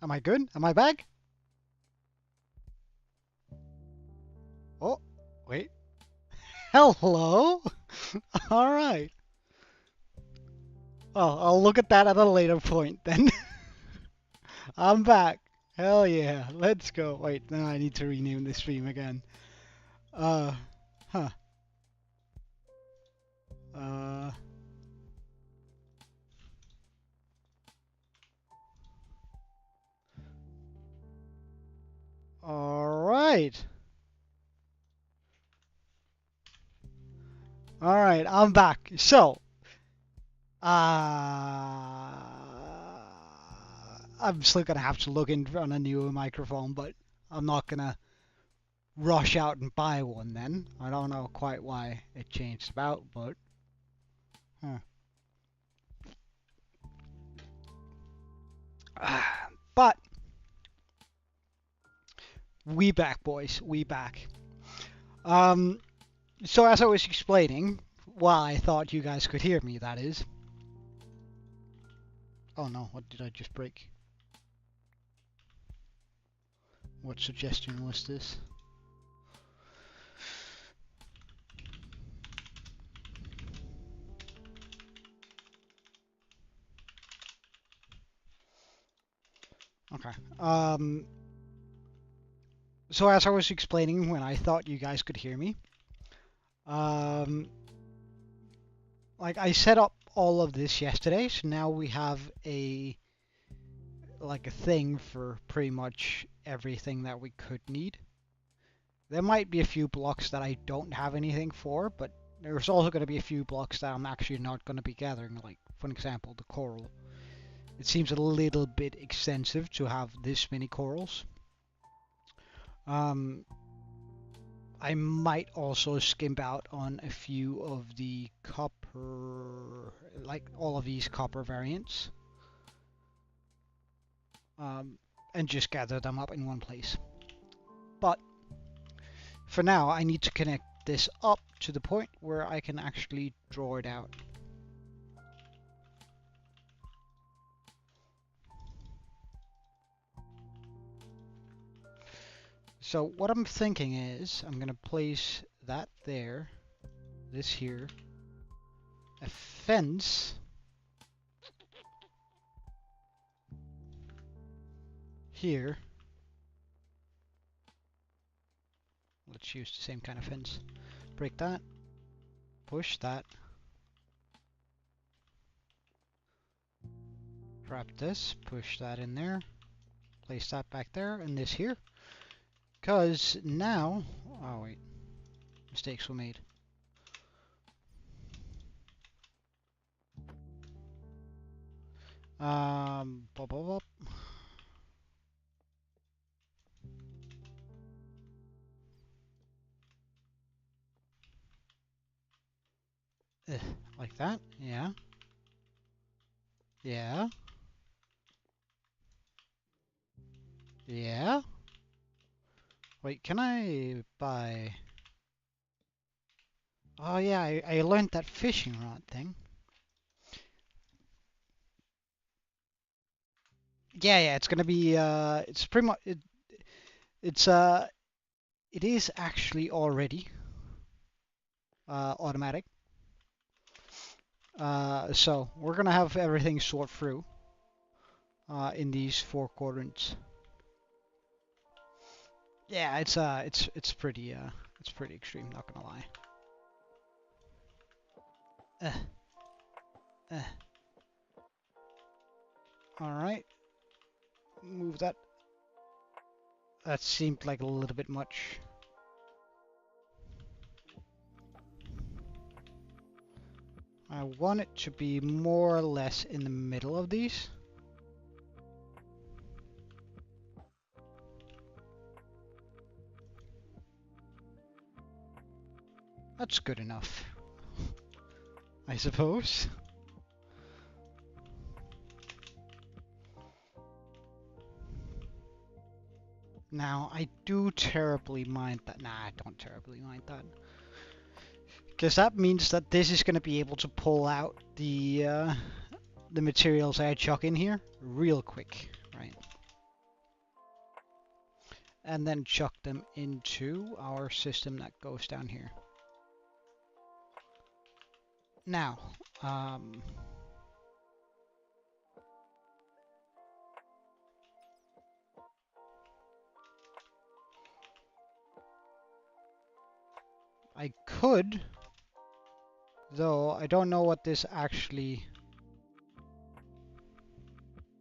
Am I good? Am I back? Oh, wait. Hello? Alright. Well, I'll look at that at a later point then. I'm back. Hell yeah. Let's go. Wait, now I need to rename the stream again. Uh, huh. Uh, alright. Alright, I'm back. So, I'm still gonna have to look in on a newer microphone, but I'm not gonna rush out and buy one then. I don't know quite why it changed about, but huh. But we back, boys. We back. So as I was explaining, well, I thought you guys could hear me, that is. Oh no, what did I just break? What suggestion was this? Okay. So as I was explaining when I thought you guys could hear me, like I set up all of this yesterday, so now we have a thing for pretty much everything that we could need. There might be a few blocks that I don't have anything for, but there's also going to be a few blocks that I'm actually not going to be gathering, like for example the coral. It seems a little bit extensive to have this many corals. I might also skimp out on a few of the copper, like all of these copper variants, and just gather them up in one place. But for now, I need to connect this up to the point where I can actually draw it out. So what I'm thinking is I'm gonna place that there, this here, a fence here. Let's use the same kind of fence. Break that, push that, grab this, push that in there, place that back there, and this here. Because now, oh wait, mistakes were made. Bop, bop, bop. Like that, yeah. Yeah. Yeah. Wait, can I buy... Oh yeah, I learned that fishing rod thing. Yeah, it's gonna be, it's pretty much, it is actually already, automatic. So we're gonna have everything sort through, in these 4 quadrants. Yeah, it's pretty extreme, not gonna lie. Alright. Move that. That seemed like a little bit much. I want it to be more or less in the middle of these. That's good enough, I suppose. Now, I do terribly mind that. Nah, I don't terribly mind that. Because that means that this is going to be able to pull out the materials I chuck in here real quick, right? and then chuck them into our system that goes down here. Now, I could, though I don't know what this actually...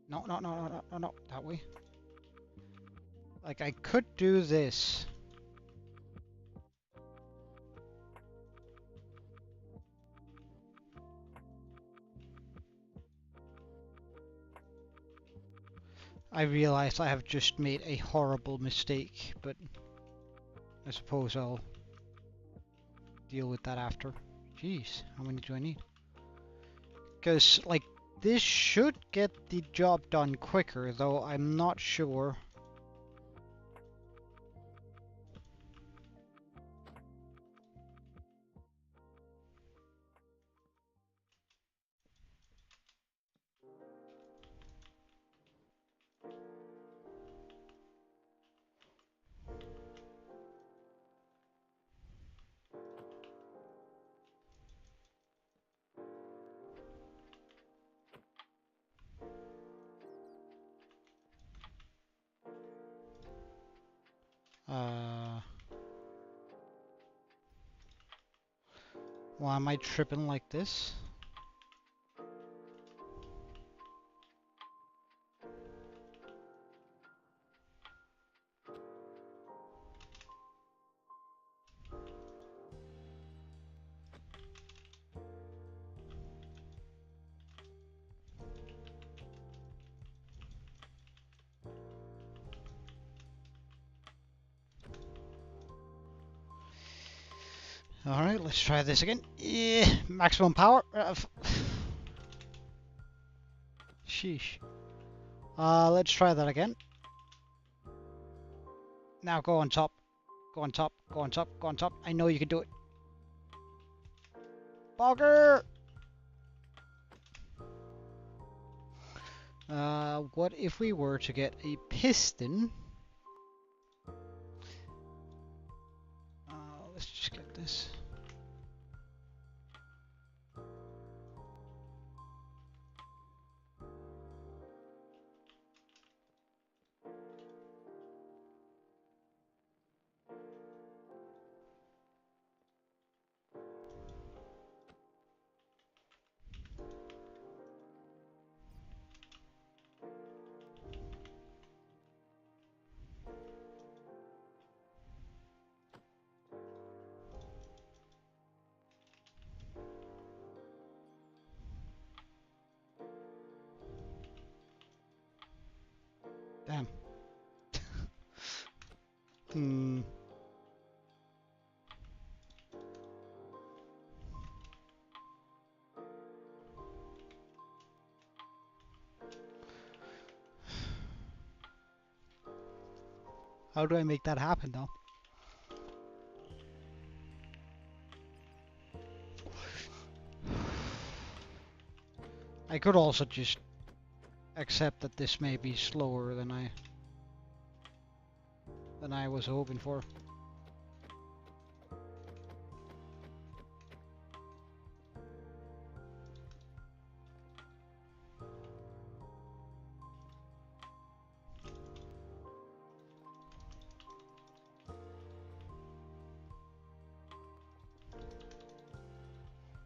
No, no, no, no, no, no, no, that way. Like, I could do this. I realize I have just made a horrible mistake, but I suppose I'll deal with that after. Jeez, how many do I need? Because, like, this should get the job done quicker, though I'm not sure. Why am I tripping like this? Alright, let's try this again. Yeah, maximum power. Sheesh. Let's try that again. Now go on top. Go on top. Go on top. Go on top. I know you can do it. Bogger! What if we were to get a piston? Let's just get this. Damn. How do I make that happen though? I could also just accept that this may be slower than I was hoping for.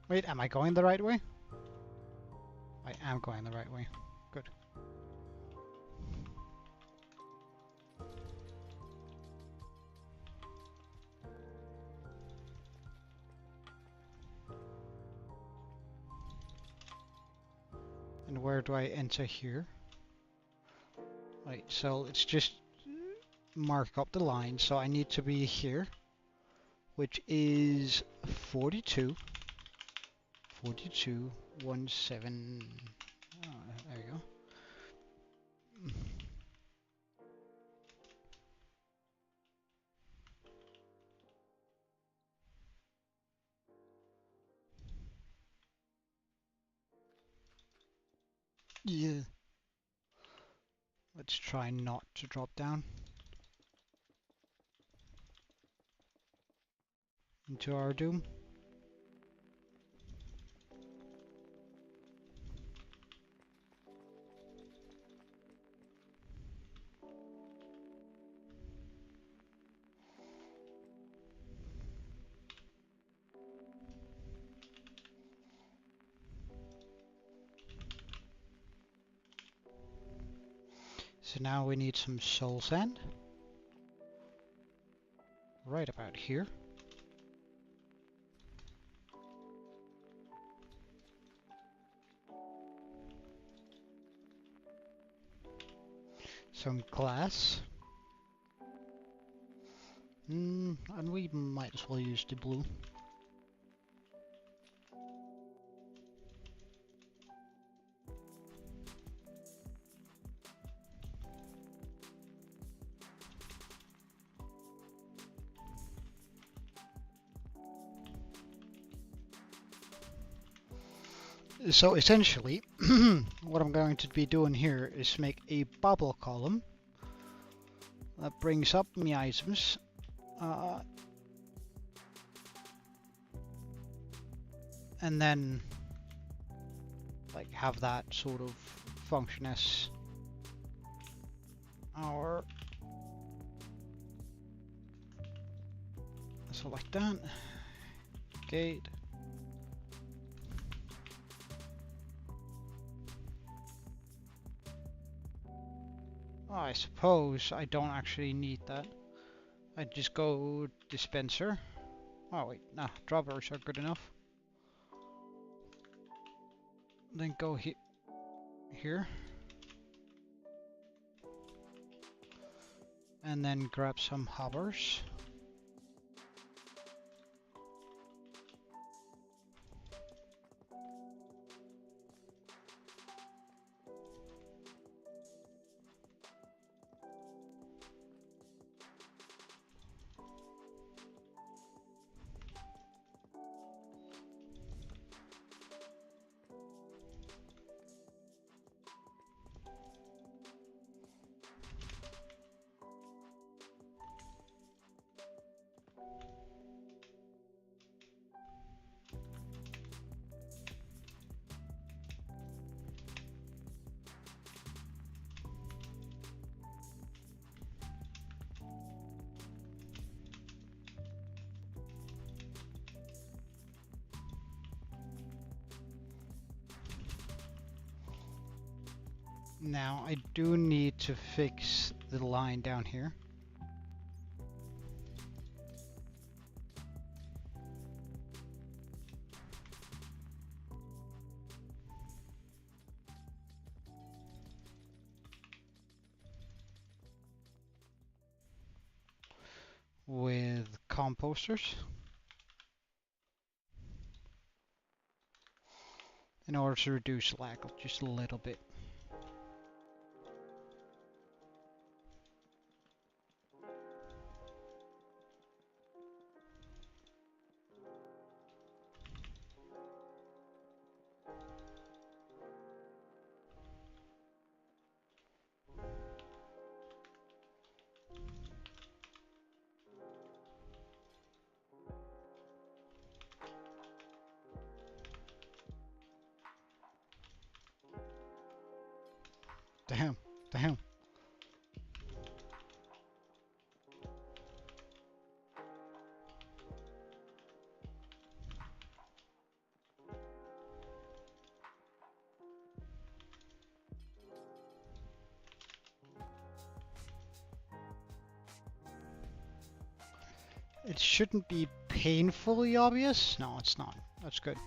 Wait, am I going the right way? I am going the right way. Good. And where do I enter here? Right, so let's just mark up the line. So I need to be here, which is 42, 42, 17. There you go. Yeah. Let's try not to drop down. into our doom. So now we need some soul sand. Right about here. Some glass. And we might as well use the blue. So essentially, what I'm going to be doing here is make a bubble column that brings up my items. And then like have that sort of function as our, so like that, gate. Oh, I suppose I don't actually need that. I just go dispenser. Oh wait, nah, droppers are good enough. Then go here. And then grab some hoppers. Now I do need to fix the line down here. With composters in order to reduce lag just a little bit. Damn. It shouldn't be painfully obvious. No, it's not. That's good.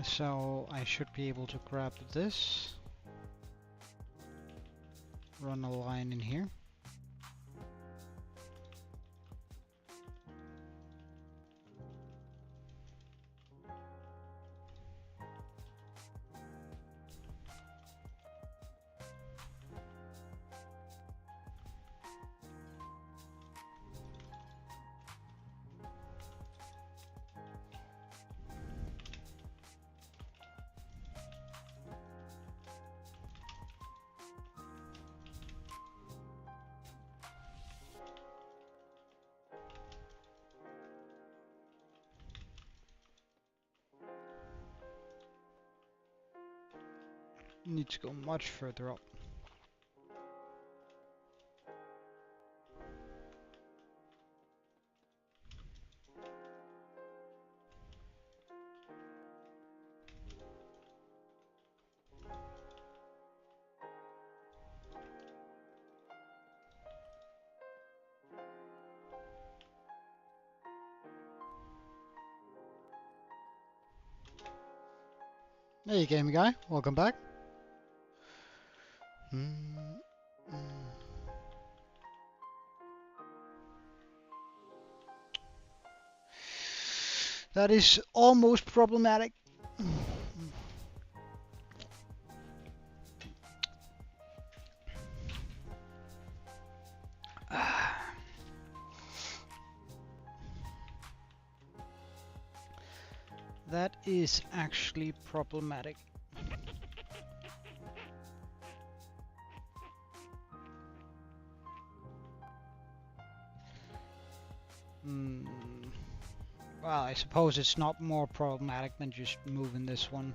So I should be able to grab this, run a line in here. need to go much further up. Hey, gaming guy, welcome back. That is almost problematic. That is actually problematic. Well, I suppose it's not more problematic than just moving this one.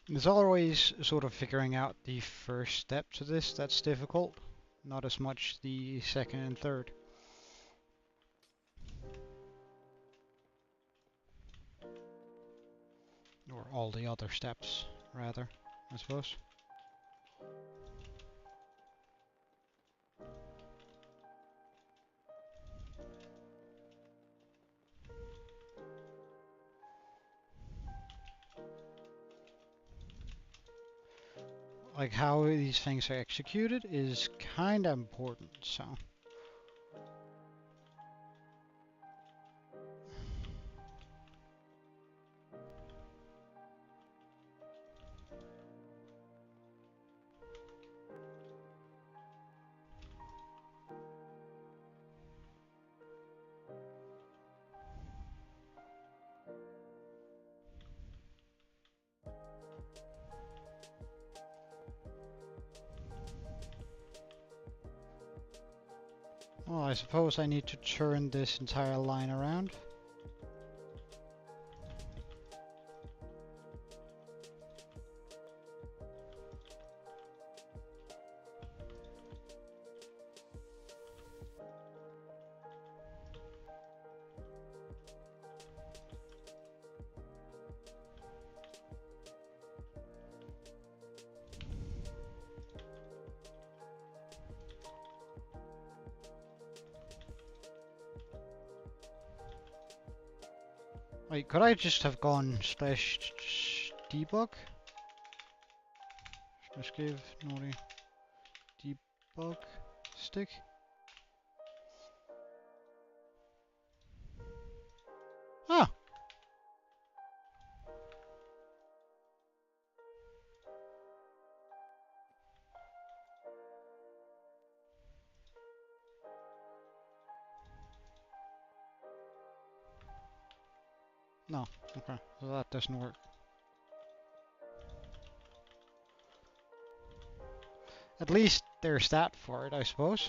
There's always sort of figuring out the first step to this that's difficult, not as much the second and third. Or all the other steps, rather, I suppose. Like how these things are executed is kinda important, so. Well, I suppose I need to turn this entire line around. Wait, could I just have gone slash debug? Slash give naughty debug stick? Ah! No, okay, so that doesn't work. At least there's that for it, I suppose.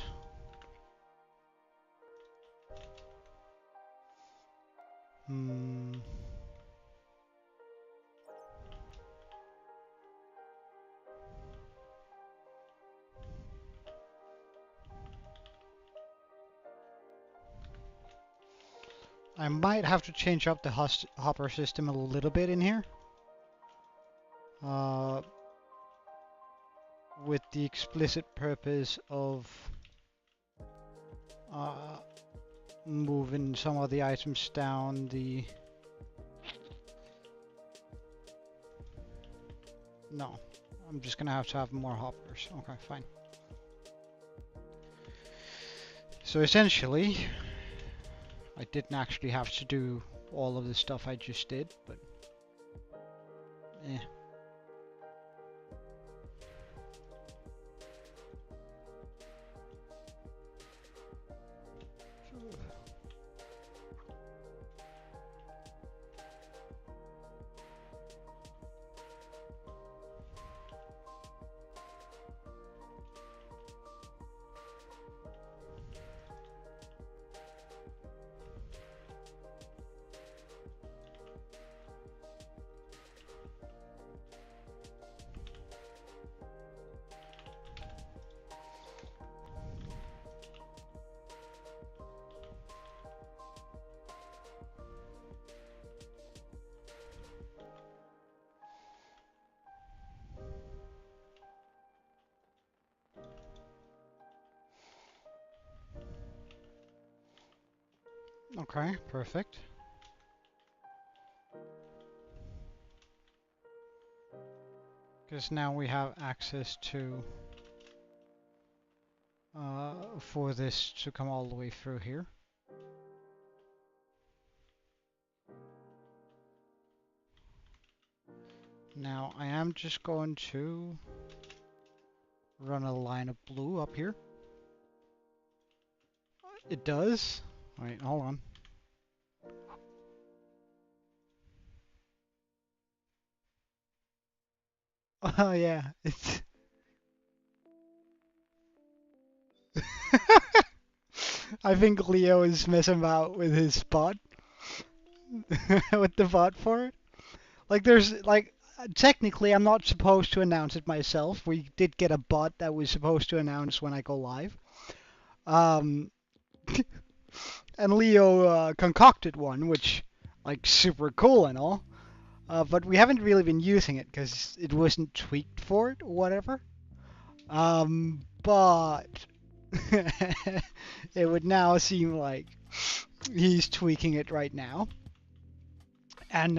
I might have to change up the hopper system a little bit in here. with the explicit purpose of moving some of the items down the... No, I'm just gonna have to have more hoppers. Okay, fine. So essentially, I didn't actually have to do all of the stuff I just did, but eh. Okay, perfect. Because now we have access to for this to come all the way through here. Now I am just going to run a line of blue up here. It does. Wait, hold on. Oh yeah, it's I think Leo is messing about with his bot. With the bot for it. Like there's like technically I'm not supposed to announce it myself. We did get a bot that was supposed to announce when I go live. And Leo concocted one, which like super cool and all. But we haven't really been using it because it wasn't tweaked for it or whatever. But it would now seem like he's tweaking it right now. And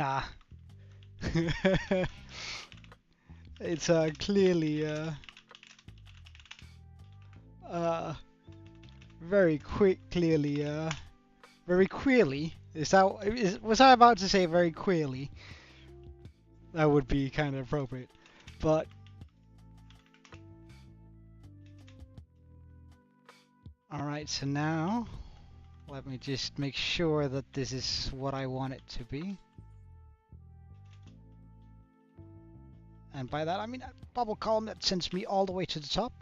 it's clearly very queerly. Was I about to say very queerly? That would be kind of appropriate. But alright, so now let me just make sure that this is what I want it to be. And by that I mean a bubble column that sends me all the way to the top.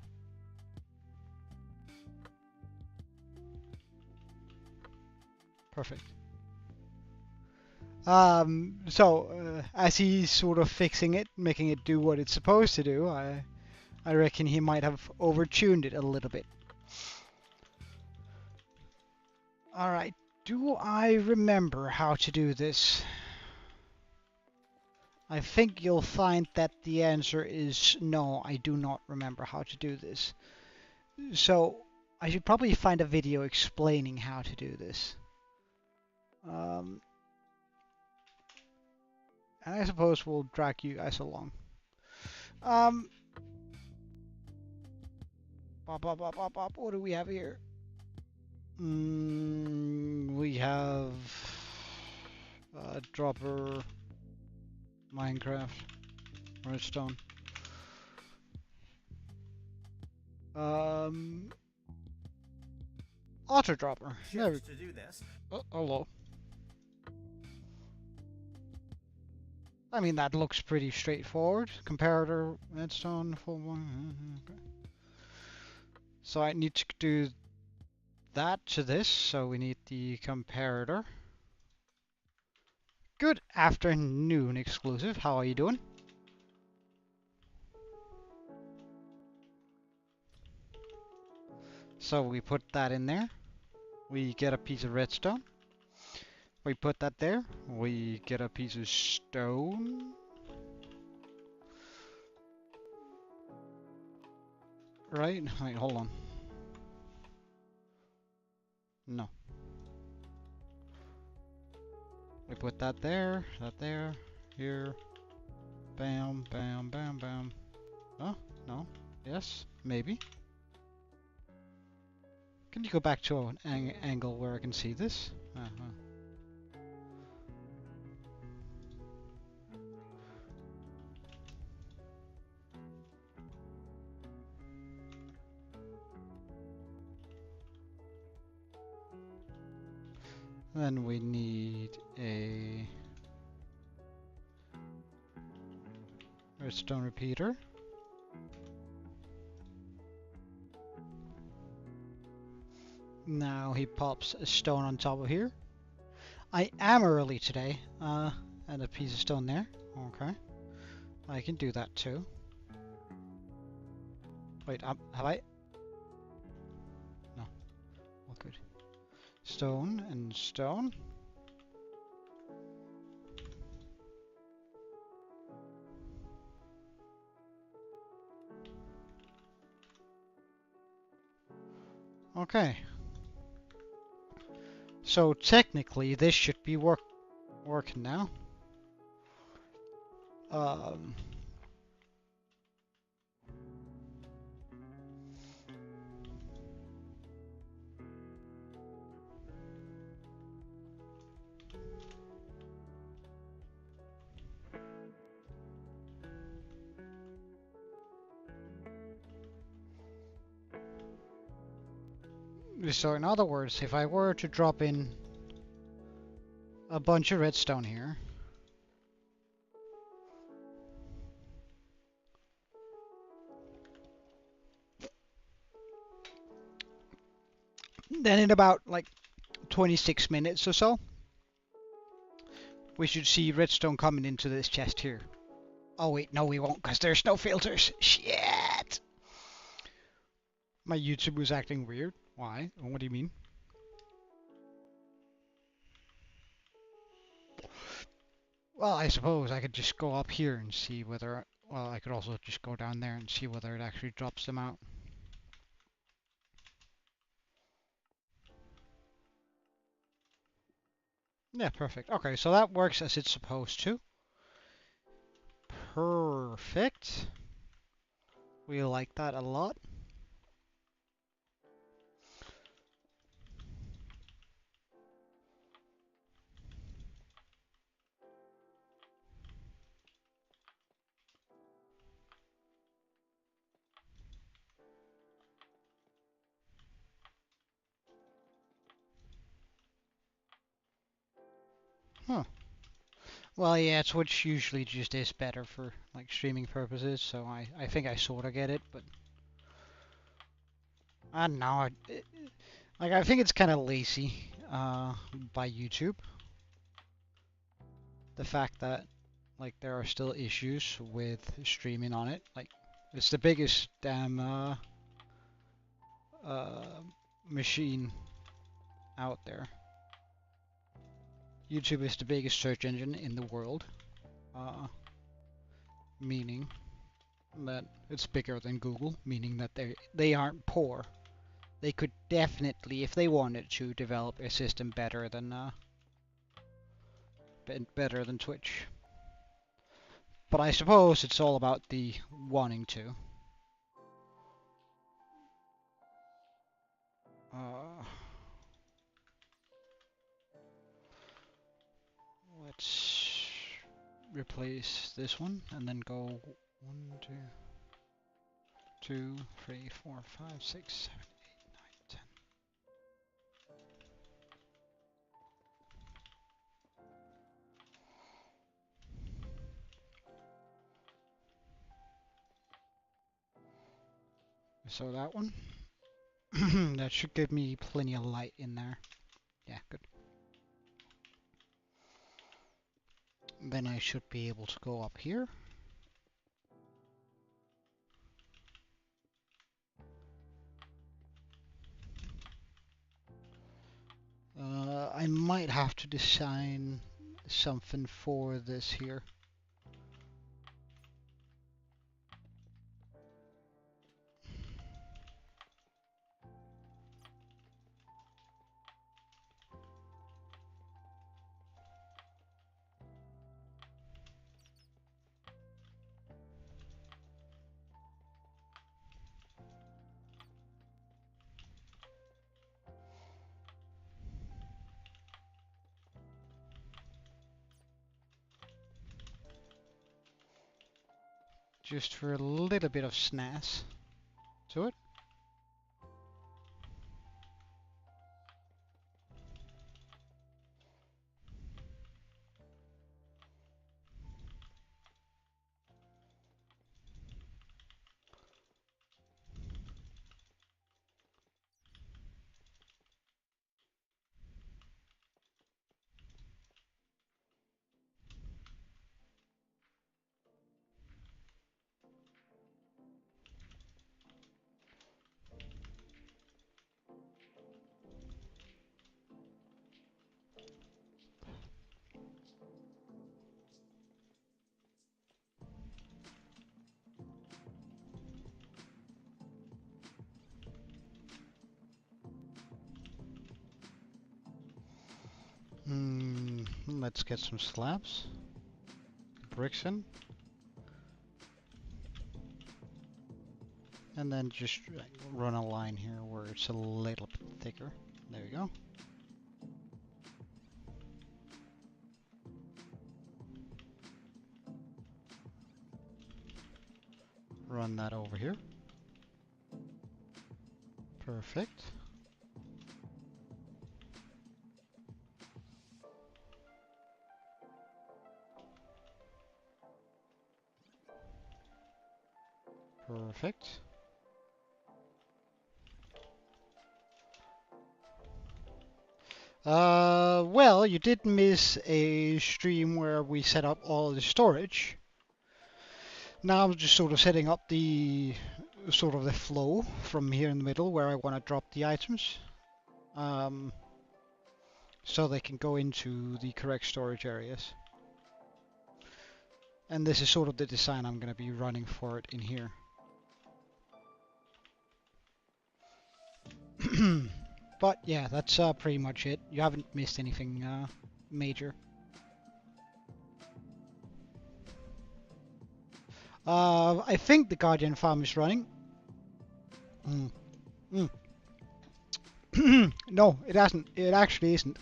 Perfect. As he's sort of fixing it, making it do what it's supposed to do, I reckon he might have overtuned it a little bit. Alright, do I remember how to do this? I think you'll find that the answer is no, I do not remember how to do this. So, I should probably find a video explaining how to do this. And I suppose we'll drag you guys along. What do we have here? We have dropper, Minecraft, redstone. Auto dropper. There we... to do this. Oh, hello. I mean, that looks pretty straightforward. Comparator, redstone, full one. Okay. So I need to do that to this, so we need the comparator. Good afternoon, exclusive. How are you doing? So we put that in there. We get a piece of redstone. We put that there. We get a piece of stone. right? Wait, hold on. No. We put that there, here. Bam, bam, bam, bam. Oh, no. Yes, maybe. Can you go back to an angle where I can see this? Then we need a redstone repeater. Now he pops a stone on top of here. I am early today. And a piece of stone there. Okay. I can do that too. Wait, have I? No. All good. Stone and stone. Okay. So technically this should be working now. Um, so in other words, if I were to drop in a bunch of redstone here, then in about like 26 minutes or so, we should see redstone coming into this chest here. Oh wait, no we won't, because there's no filters. Shit! My YouTube was acting weird. Why? What do you mean? Well, I suppose I could just go up here and see whether... Well, I could also just go down there and see whether it actually drops them out. Yeah, perfect. Okay, so that works as it's supposed to. Perfect. We like that a lot. Huh. Well, yeah, Twitch usually just is better for like streaming purposes, so I think I sort of get it, but I don't know. Like I think it's kind of lazy by YouTube. The fact that like there are still issues with streaming on it. Like it's the biggest damn uh, machine out there. YouTube is the biggest search engine in the world, meaning that it's bigger than Google, meaning that they aren't poor. They could definitely, if they wanted to, develop a system better than Twitch. But I suppose it's all about the wanting to. Let's replace this one and then go 1, 2, 2, 3, 4, 5, 6, 7, 8, 9, 10. So that one. That should give me plenty of light in there. Yeah, good. Then I should be able to go up here. I might have to design something for this here. just for a little bit of snaz to it. Let's get some slabs, bricks in, and then just run a line here where it's a little bit thicker. There we go. Run that over here. Perfect. Perfect. Well, you did miss a stream where we set up all the storage. Now I'm just sort of setting up the flow from here in the middle where I want to drop the items, so they can go into the correct storage areas. And this is sort of the design I'm going to be running for it in here. But yeah, that's pretty much it. You haven't missed anything major. I think the Guardian farm is running. No, it hasn't. It actually isn't.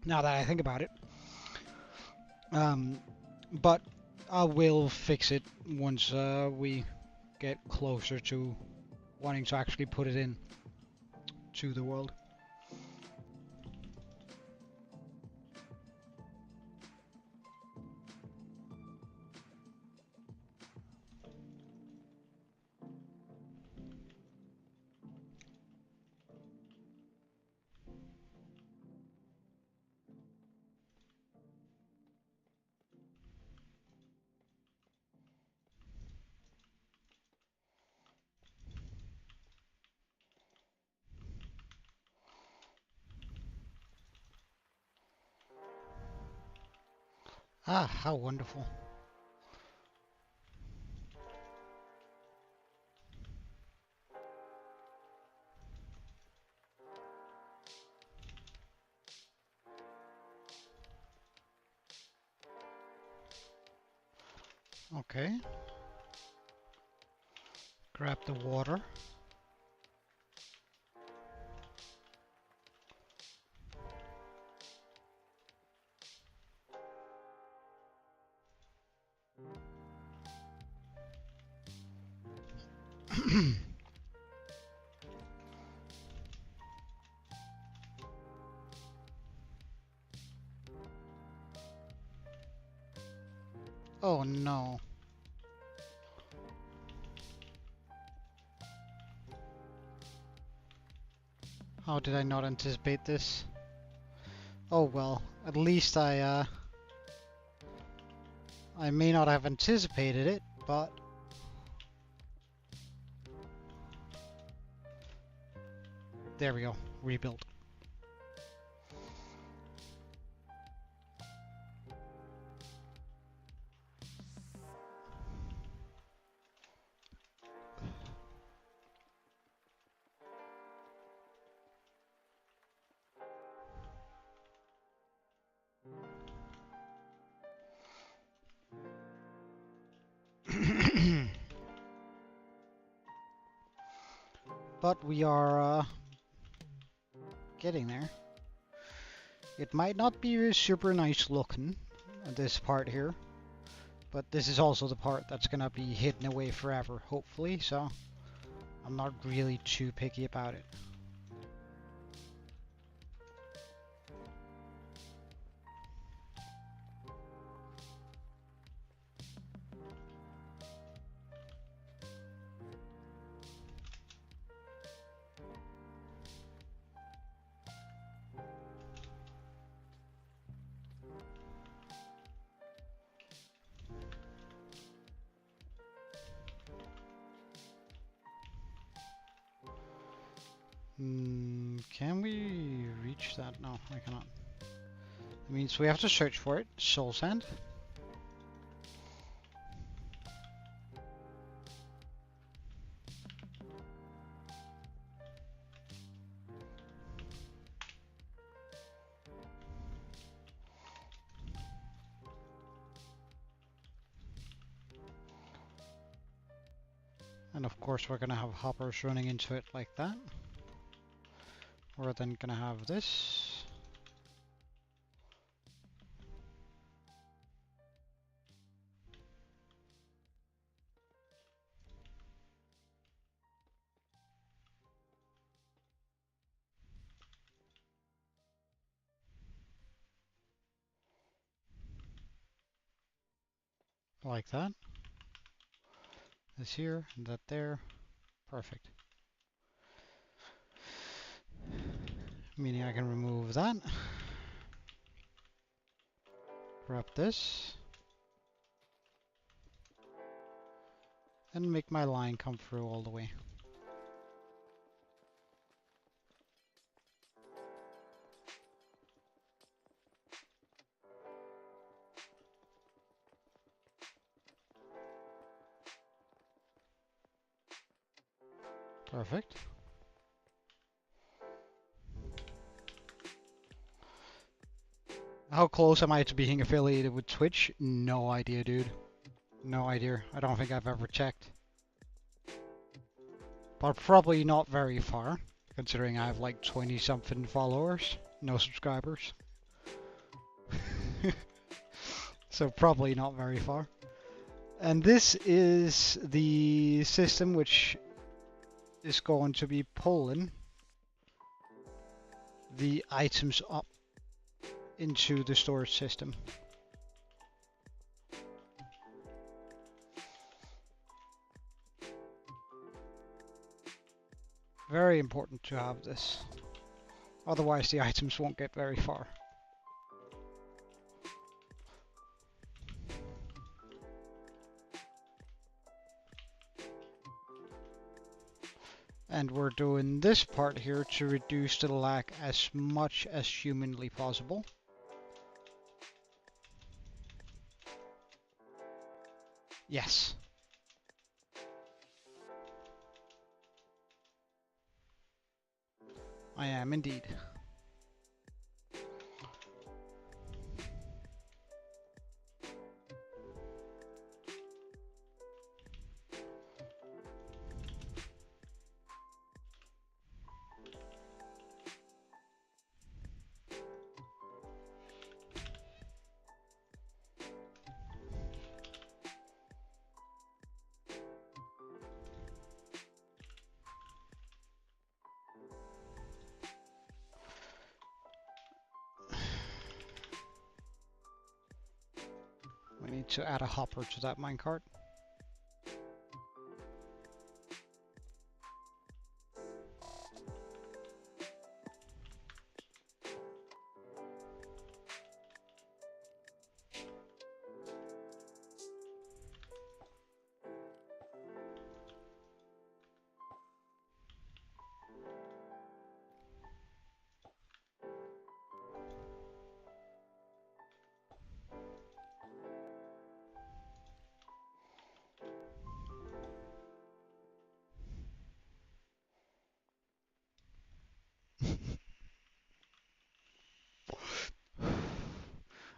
Now that I think about it. But I will fix it once we get closer to wanting to actually put it in to the world. Ah, how wonderful. Okay. Grab the water. Oh no. How did I not anticipate this? Oh well, at least I may not have anticipated it, but there we go, rebuilt. But we are getting there. It might not be super nice looking, this part here, But this is also the part that's gonna be hidden away forever, hopefully, so I'm not really too picky about it. Can we reach that? No, I cannot. It means we have to search for it. Soul sand. And of course we're gonna have hoppers running into it like that. We're then gonna have this. Like that. This here, and that there. Perfect. Meaning I can remove that. Grab this. And make my line come through all the way. Perfect. How close am I to being affiliated with Twitch? No idea, dude. No idea. I don't think I've ever checked. But probably not very far, considering I have like 20 something followers, no subscribers. So probably not very far. And this is the system which is going to be pulling the items up into the storage system. Very important to have this. Otherwise the items won't get very far. And we're doing this part here to reduce the lag as much as humanly possible. Yes. I am indeed. We need to add a hopper to that minecart.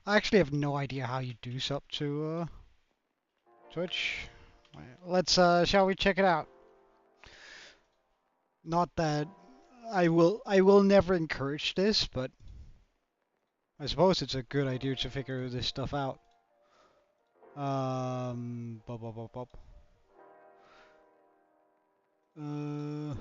I actually have no idea how you do sub to Twitch. Let's shall we check it out? Not that I will never encourage this, but I suppose it's a good idea to figure this stuff out. Bop, bop, bop, bop. Uh,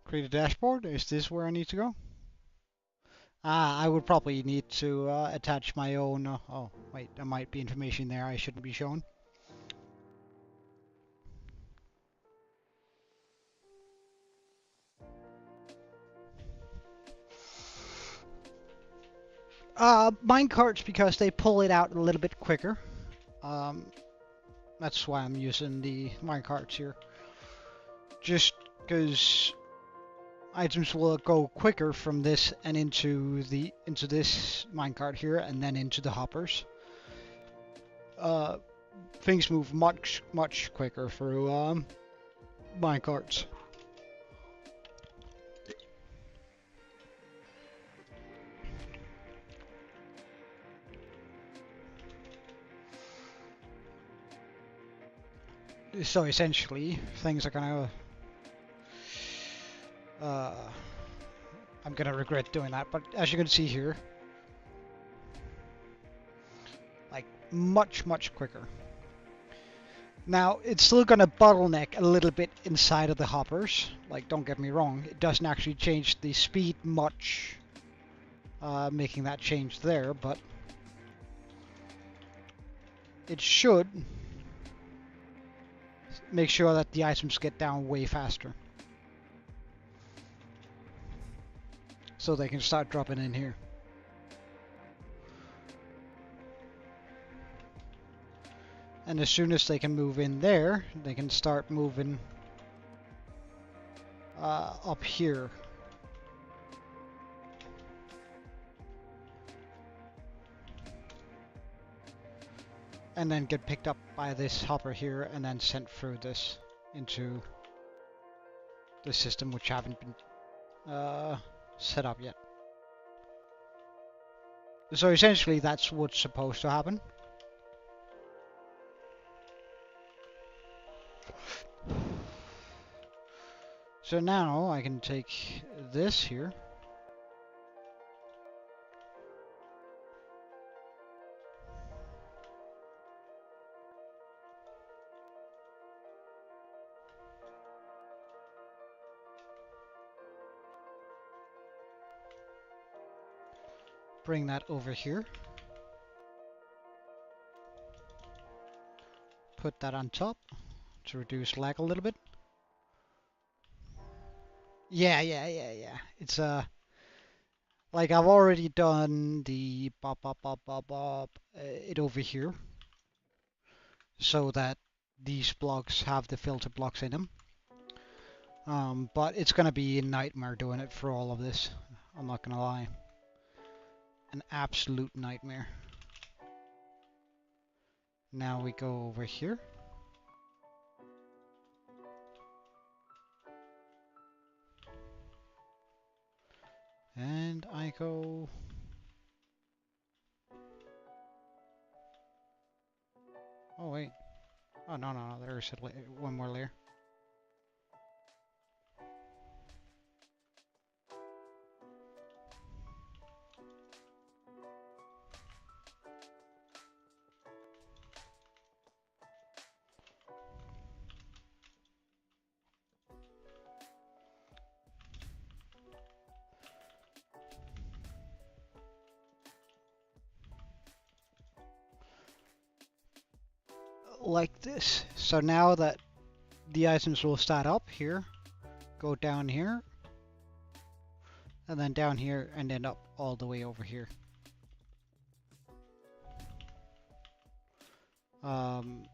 create a dashboard. Is this where I need to go? Ah, I would probably need to attach my own. Oh, wait, there might be information there I shouldn't be showing. Minecarts because they pull it out a little bit quicker. Um, that's why I'm using the minecarts here. Just because items will go quicker from this and into this minecart here, and then into the hoppers. Things move much quicker through minecarts. So essentially, things are gonna. I'm gonna regret doing that, but as you can see here, like much quicker. Now, it's still going to bottleneck a little bit inside of the hoppers. Like, don't get me wrong, it doesn't actually change the speed much, making that change there, but it should make sure that the items get down way faster. So they can start dropping in here. And as soon as they can move in there, they can start moving up here. And then get picked up by this hopper here and then sent through this into the system, which haven't been set up yet. So essentially that's what's supposed to happen. So now I can take this here. Bring that over here. Put that on top to reduce lag a little bit. Yeah. It's like I've already done the it over here so that these blocks have the filter blocks in them. But it's gonna be a nightmare doing it for all of this. I'm not gonna lie. An absolute nightmare. Now we go over here. And I go... Oh wait. Oh no, there's one more layer. Like this. So now that the items will start up here, go down here, and then down here, and end up all the way over here. And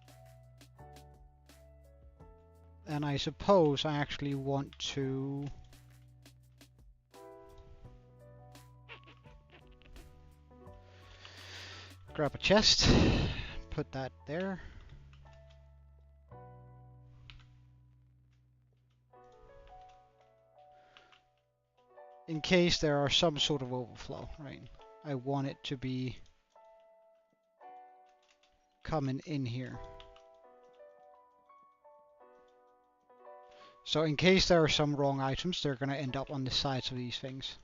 I suppose I actually want to grab a chest, put that there. In case there are some sort of overflow, right? I want it to be coming in here. So in case there are some wrong items, they're going to end up on the sides of these things.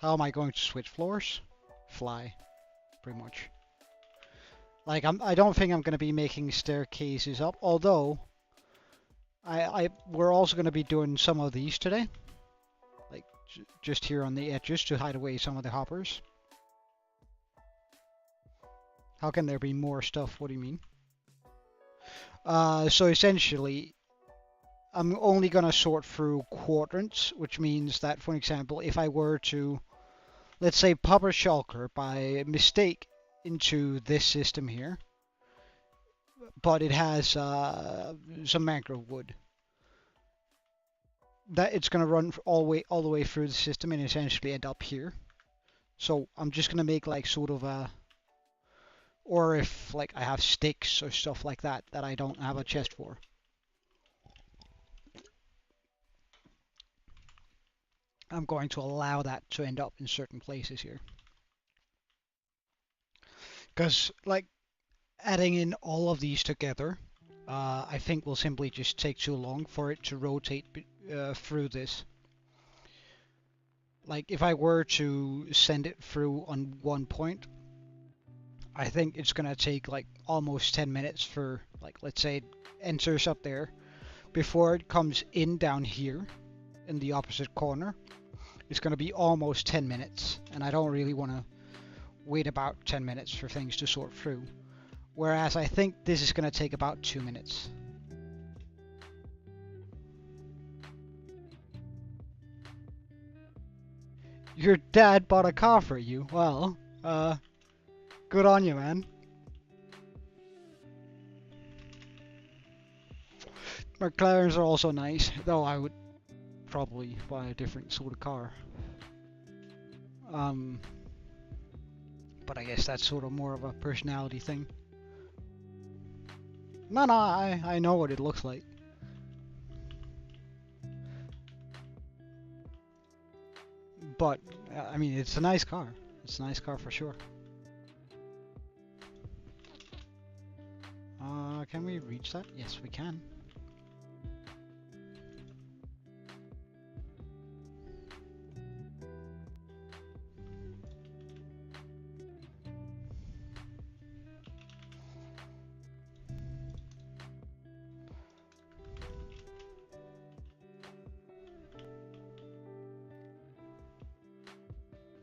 How am I going to switch floors? Fly, pretty much. Like, I don't think I'm going to be making staircases up, although we're also going to be doing some of these today. Like, just here on the edges to hide away some of the hoppers. How can there be more stuff? What do you mean? So essentially, I'm only going to sort through quadrants, which means that, for example, if I were to, let's say, pop a shulker by mistake into this system here, but it has some mangrove wood, that it's going to run all the way through the system and essentially end up here. So I'm just going to make like sort of a, or if like I have sticks or stuff like that that I don't have a chest for. I'm going to allow that to end up in certain places here. Because like adding in all of these together, I think will simply just take too long for it to rotate through this. Like if I were to send it through on one point, I think it's gonna take like almost 10 minutes for, like, let's say it enters up there before it comes in down here in the opposite corner. It's gonna be almost 10 minutes, and I don't really want to wait about 10 minutes for things to sort through. Whereas I think this is gonna take about 2 minutes. Your dad bought a car for you? Well, good on you, man. McLarens are also nice, though I would probably buy a different sort of car. But I guess that's sort of more of a personality thing. No, I know what it looks like. But, I mean, it's a nice car. It's a nice car for sure. Can we reach that? Yes, we can.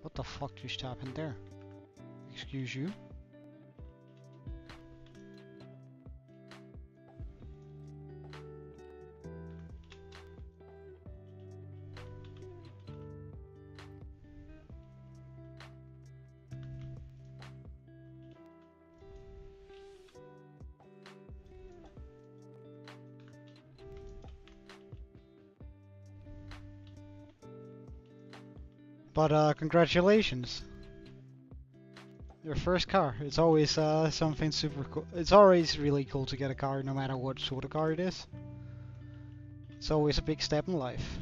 What the fuck just happened there? Excuse you? But congratulations. Your first car. It's always something super cool. It's always really cool to get a car no matter what sort of car it is. It's always a big step in life.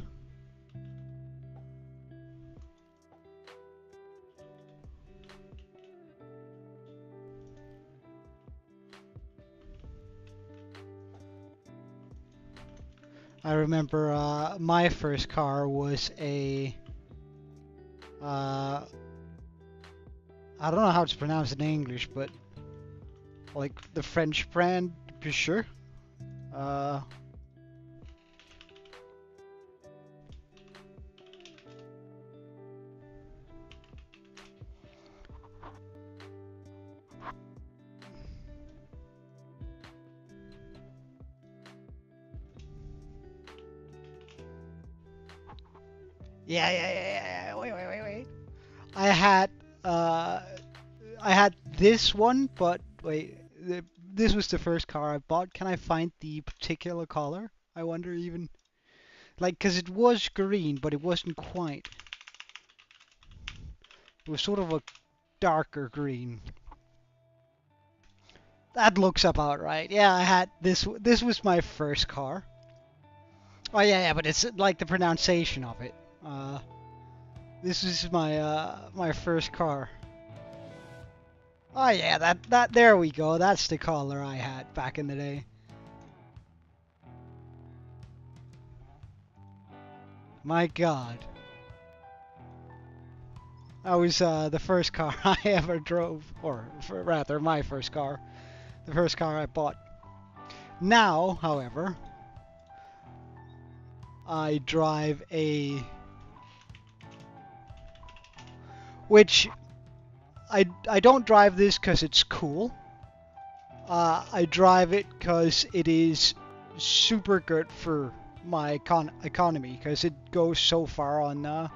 I remember my first car was a I don't know how to pronounce it in English, but like the French brand Peugeot. Yeah. Wait. I had this one, but wait, this was the first car I bought. Can I find the particular color? I wonder even, like, because it was green, but it wasn't quite. It was sort of a darker green. That looks about right. Yeah, I had this. This was my first car. Oh yeah, but it's like the pronunciation of it. This is my my first car. Oh yeah, that there we go. That's the color I had back in the day. My God. That was the first car I ever drove, or rather, my first car. The first car I bought. Now, however, I drive a... Which, I don't drive this because it's cool. I drive it because it is super good for my economy, because it goes so far on a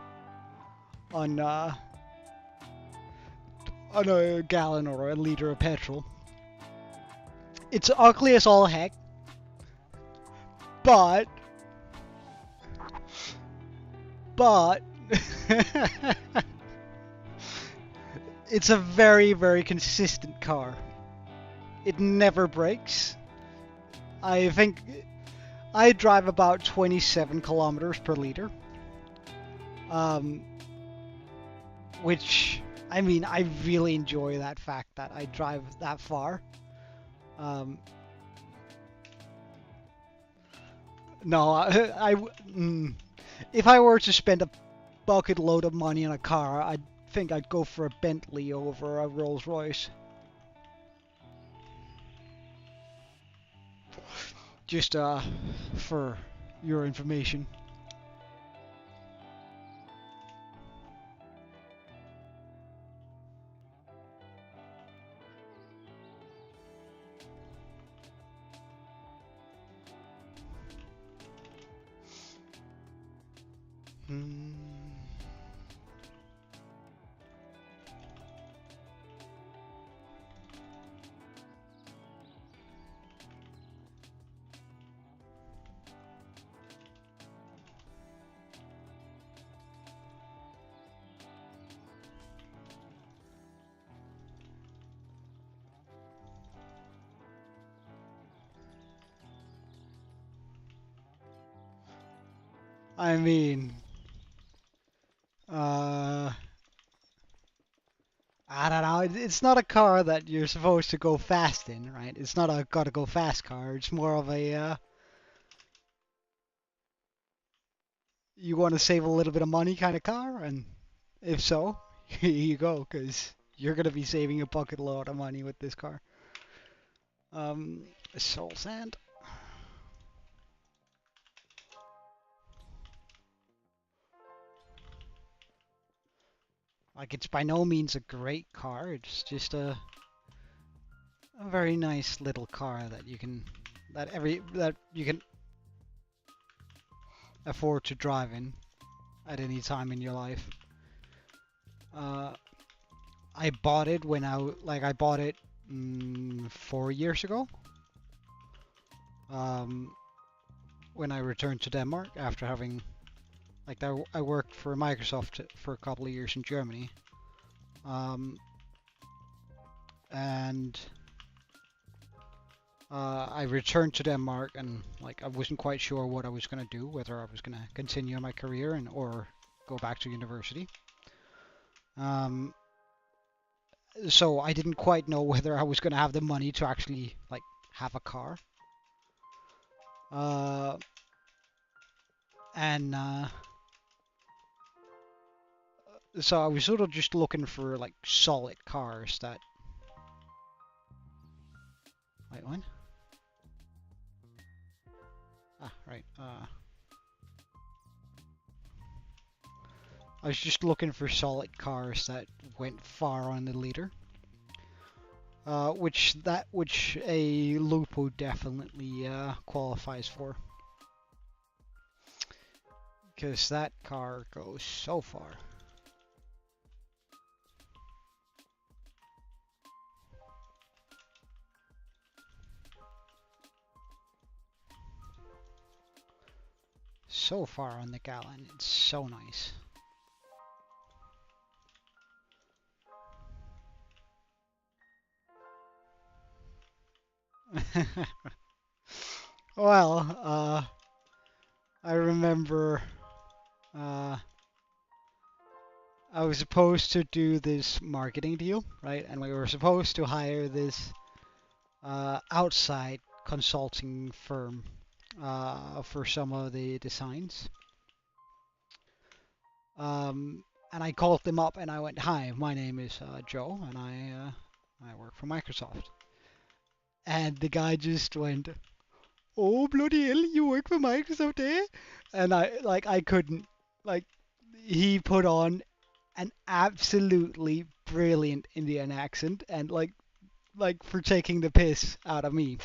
gallon or a liter of petrol. It's ugly as all heck, but it's a very, very consistent car. It never breaks. I think I drive about 27 kilometers per liter. Which, I mean, I really enjoy that fact that I drive that far. No, if I were to spend a bucket load of money on a car, I think I'd go for a Bentley over a Rolls Royce. Just for your information. I mean, I don't know. It's not a car that you're supposed to go fast in, right? It's not a gotta go fast car. It's more of a you want to save a little bit of money kind of car, and if so, here you go, because you're gonna be saving a bucket load of money with this car. Soul sand. Like, it's by no means a great car. It's just a very nice little car that you can afford to drive in at any time in your life. I bought it when I bought it 4 years ago. When I returned to Denmark after having I worked for Microsoft for a couple of years in Germany. And I returned to Denmark, and I wasn't quite sure what I was gonna do, whether I was gonna continue my career or go back to university. So I didn't quite know whether I was gonna have the money to actually have a car. And so I was sort of just looking for solid cars that. Wait, what? Ah, right. I was just looking for solid cars that went far on the liter. Which a Lupo definitely qualifies for. Because that car goes so far. So far on the gallon, it's so nice. Well, I remember I was supposed to do this marketing deal, right? And we were supposed to hire this outside consulting firm for some of the designs. And I called them up and I went, "Hi, my name is Joe, and I work for Microsoft." And the guy just went, "Oh bloody hell, you work for Microsoft, eh?" And I couldn't like he put on an absolutely brilliant Indian accent and like for taking the piss out of me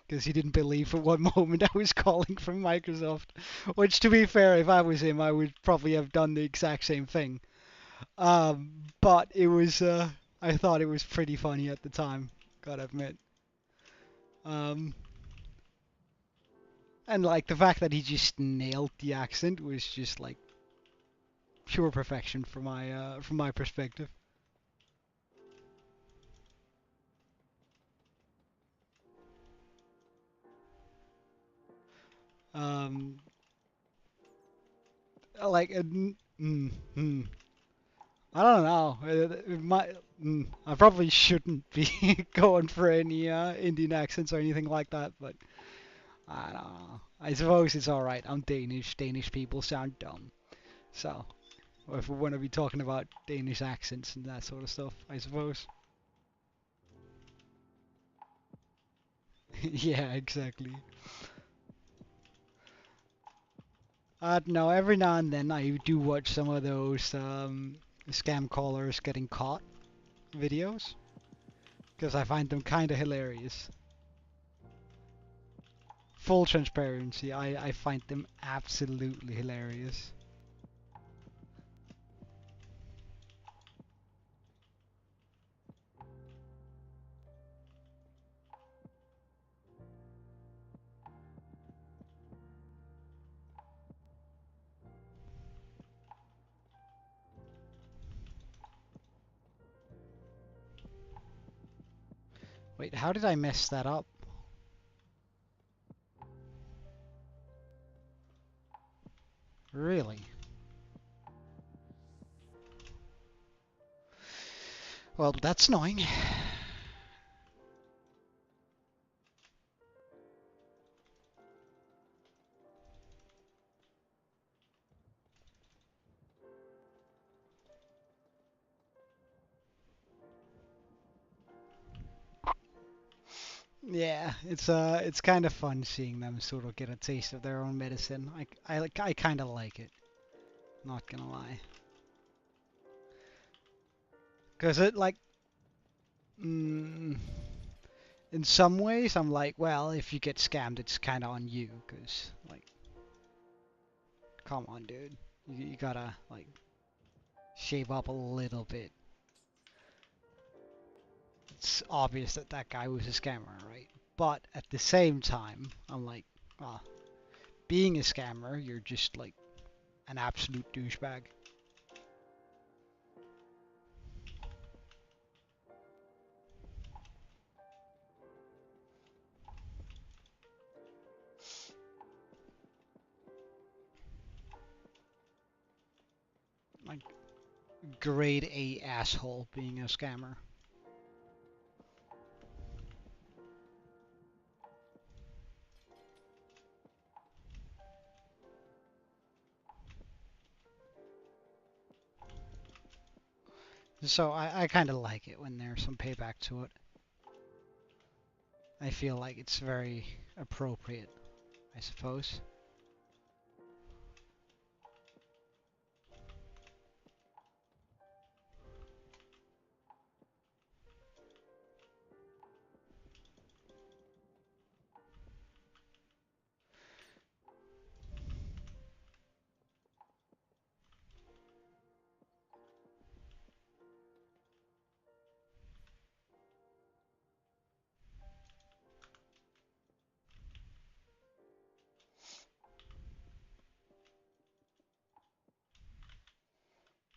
because he didn't believe for one moment I was calling from Microsoft. Which, to be fair, if I was him, I would probably have done the exact same thing. But it was I thought it was pretty funny at the time, gotta admit. Um, and like the fact that he just nailed the accent was just like pure perfection from my perspective. Um, like I don't know. I probably shouldn't be going for any Indian accents or anything like that, but I don't know. I suppose it's all right. I'm Danish. Danish people sound dumb, so if we want to be talking about Danish accents and that sort of stuff, I suppose. Yeah, exactly. I don't know. Every now and then I do watch some of those scam callers getting caught videos because I find them kind of hilarious. Full transparency, I find them absolutely hilarious. Wait, how did I mess that up? Really? Well, that's annoying. Yeah, it's kind of fun seeing them sort of get a taste of their own medicine. I kind of like it. Not gonna lie. Cause it like, mm, in some ways I'm like, well, if you get scammed, it's kind of on you. Cause like, come on, dude, you gotta like shave up a little bit. It's obvious that that guy was a scammer, right? But at the same time, I'm like, ah, being a scammer, you're just like an absolute douchebag. Like grade A asshole being a scammer. So I kind of like it when there's some payback to it. I feel like it's very appropriate, I suppose.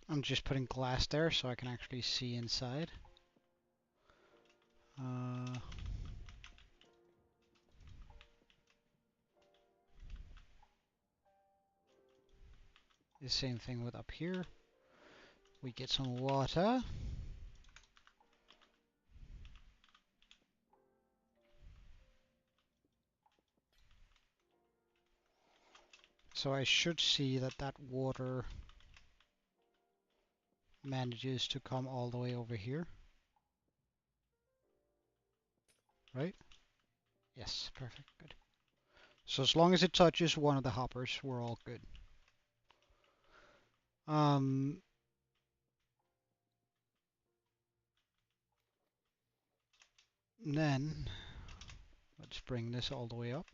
I'm just putting glass there so I can actually see inside. Uh, the same thing with up here, We get some water. So I should see that that water manages to come all the way over here. Right? Yes, perfect, good. So as long as it touches one of the hoppers, we're all good. Then let's bring this all the way up.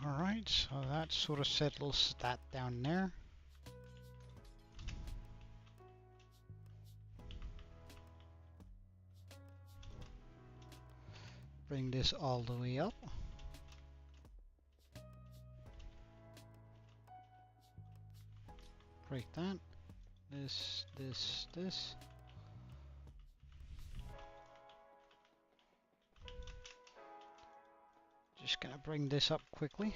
Alright, so that sort of settles that down there. Bring this all the way up. Break that. This. Just gonna bring this up quickly.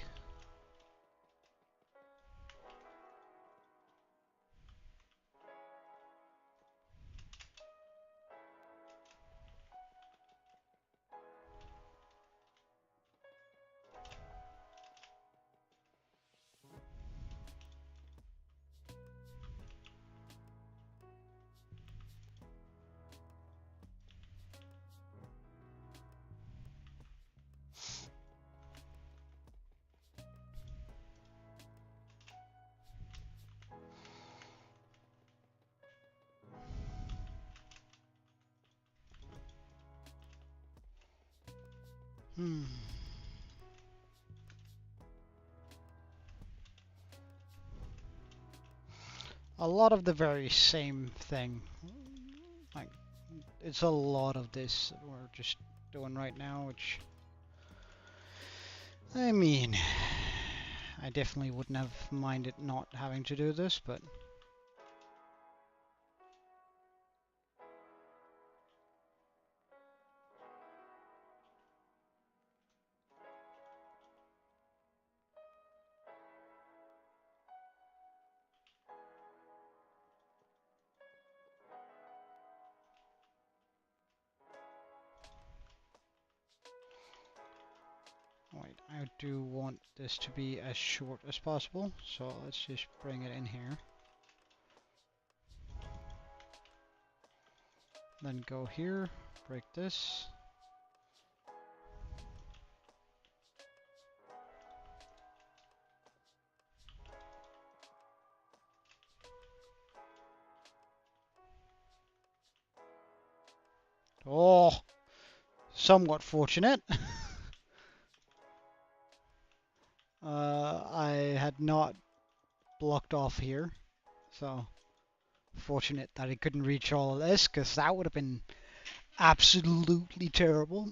A lot of the very same thing. Like, it's a lot of this that we're just doing right now, which, I mean, I definitely wouldn't have minded not having to do this, but wait, I do want this to be as short as possible, so let's just bring it in here. Then go here, break this. Oh, somewhat fortunate. I had not blocked off here, so fortunate that I couldn't reach all of this, because that would have been absolutely terrible.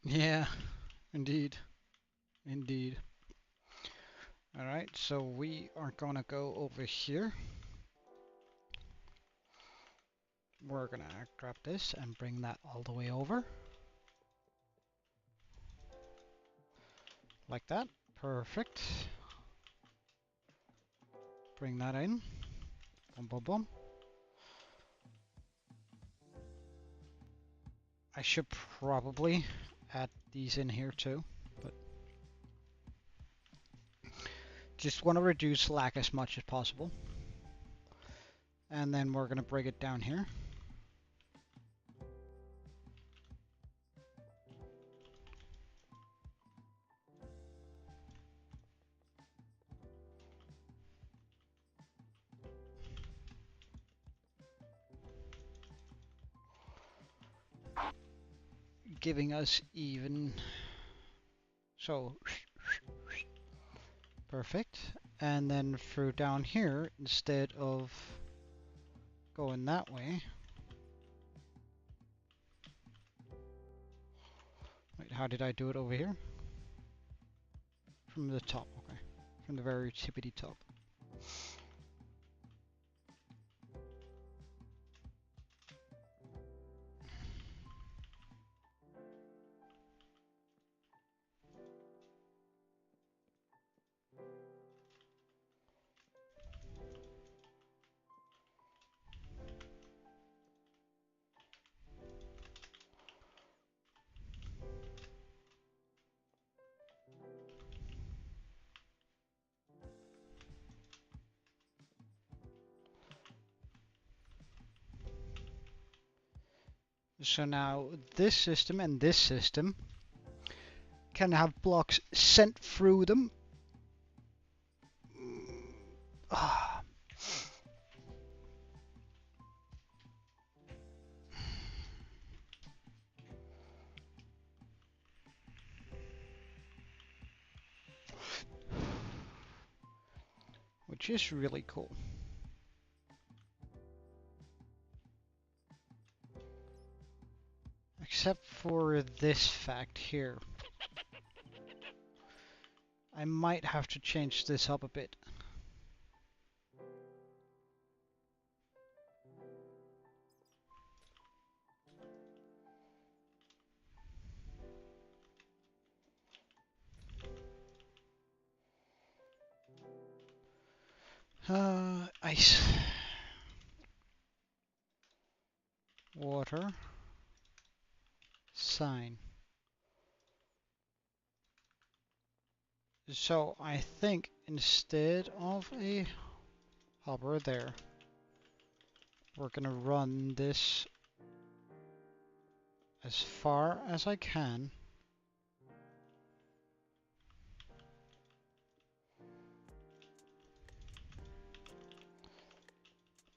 Yeah, indeed. Indeed. Alright, so we are gonna go over here. we're gonna grab this and bring that all the way over. Like that. Perfect. Bring that in. Boom, boom, boom. I should probably add these in here too, but just want to reduce lag as much as possible. And then we're going to bring it down here. Giving us even, so perfect. And then through down here, instead of going that way, wait, how did I do it over here? From the top, okay, from the very tippity top. So now this system and this system can have blocks sent through them. Which is really cool. Except for this fact here. I might have to change this up a bit. Ice. Water. Sign. So I think instead of a hopper there, we're gonna run this as far as I can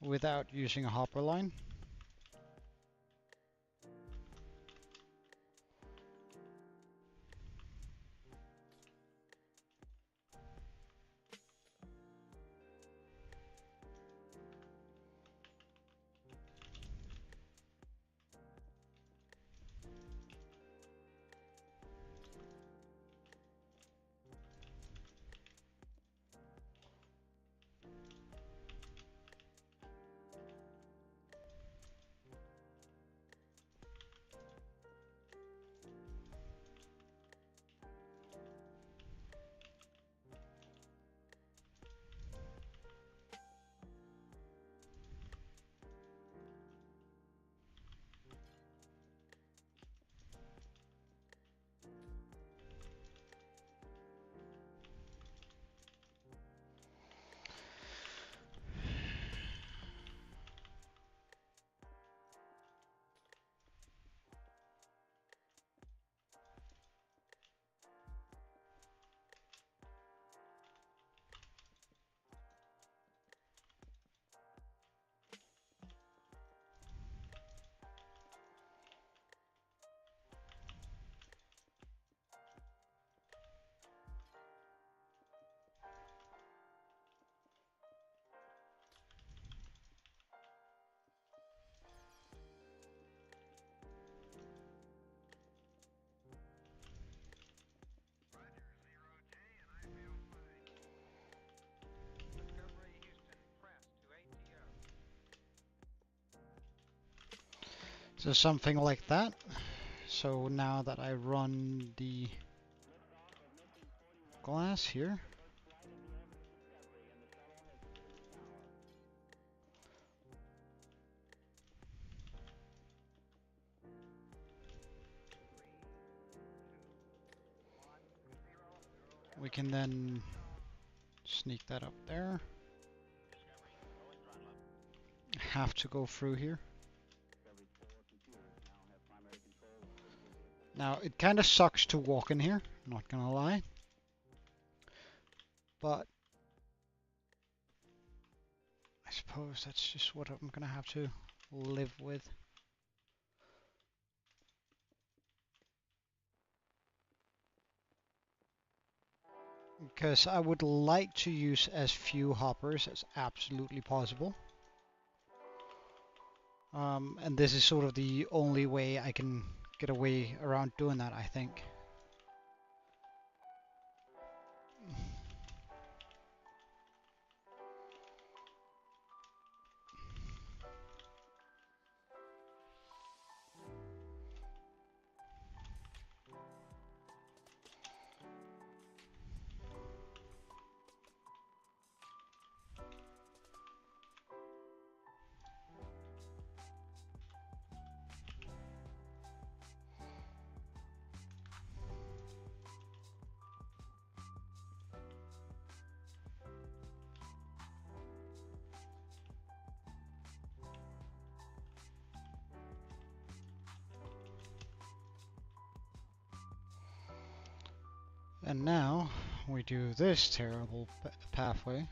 without using a hopper line. So something like that. So now that I run the glass here, we can then sneak that up there. Have to go through here. Now, it kind of sucks to walk in here, not gonna lie. But I suppose that's just what I'm gonna have to live with. Because I would like to use as few hoppers as absolutely possible. And this is sort of the only way I can get away around doing that, I think. And now we do this terrible pathway.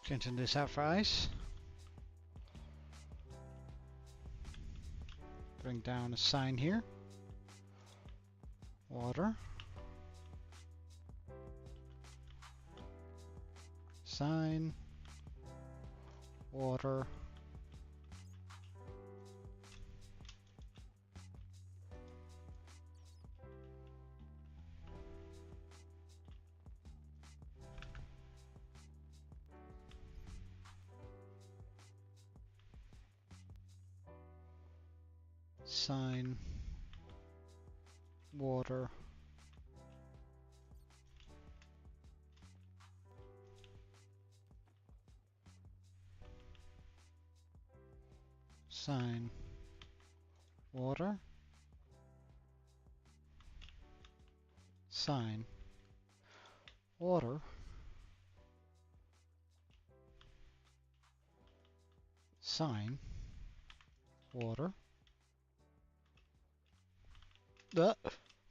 Clinton this out for ice. Bring down a sign here. Water. Sign. Water. Sign. Water. Sign. Water. Sign. Water. Sign. Water.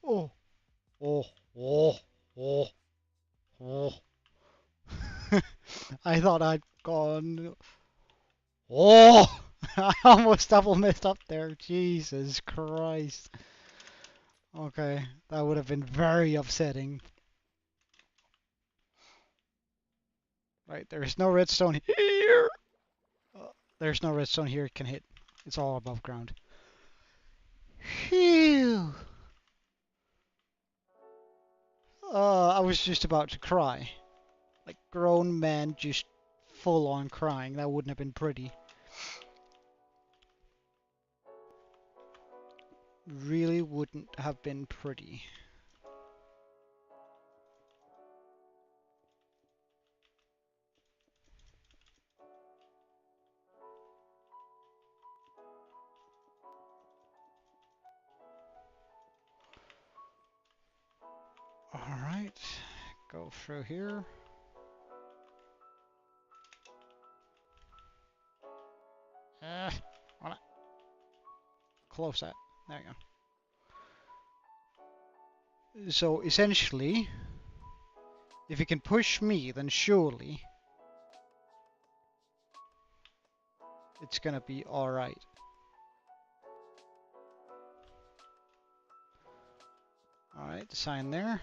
Oh. Oh. Oh. Oh. Oh. I thought I'd gone. Oh! I almost double missed up there. Jesus Christ. Okay, that would have been very upsetting. Right, there's no redstone here. There's no redstone here it can hit. It's all above ground. Phew. I was just about to cry. Like grown man just full on crying. That wouldn't have been pretty. Really wouldn't have been pretty. Alright, go through here. Wanna close that. There you go. So essentially, if you can push me, then surely it's gonna be alright. Alright, sign there.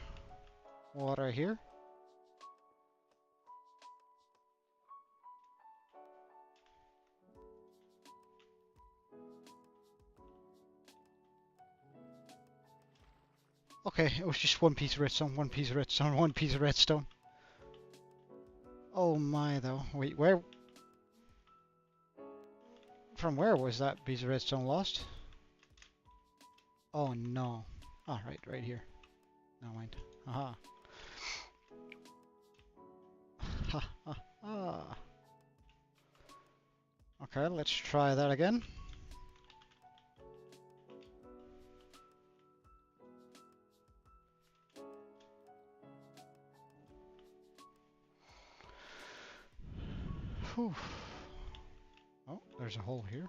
Water here. Okay, it was just one piece of redstone, one piece of redstone, one piece of redstone. Oh my though. Wait, where? From where was that piece of redstone lost? Oh no. Oh, right here. Never mind. Aha. Ha ha ha. Okay, let's try that again. Whew. Oh, there's a hole here.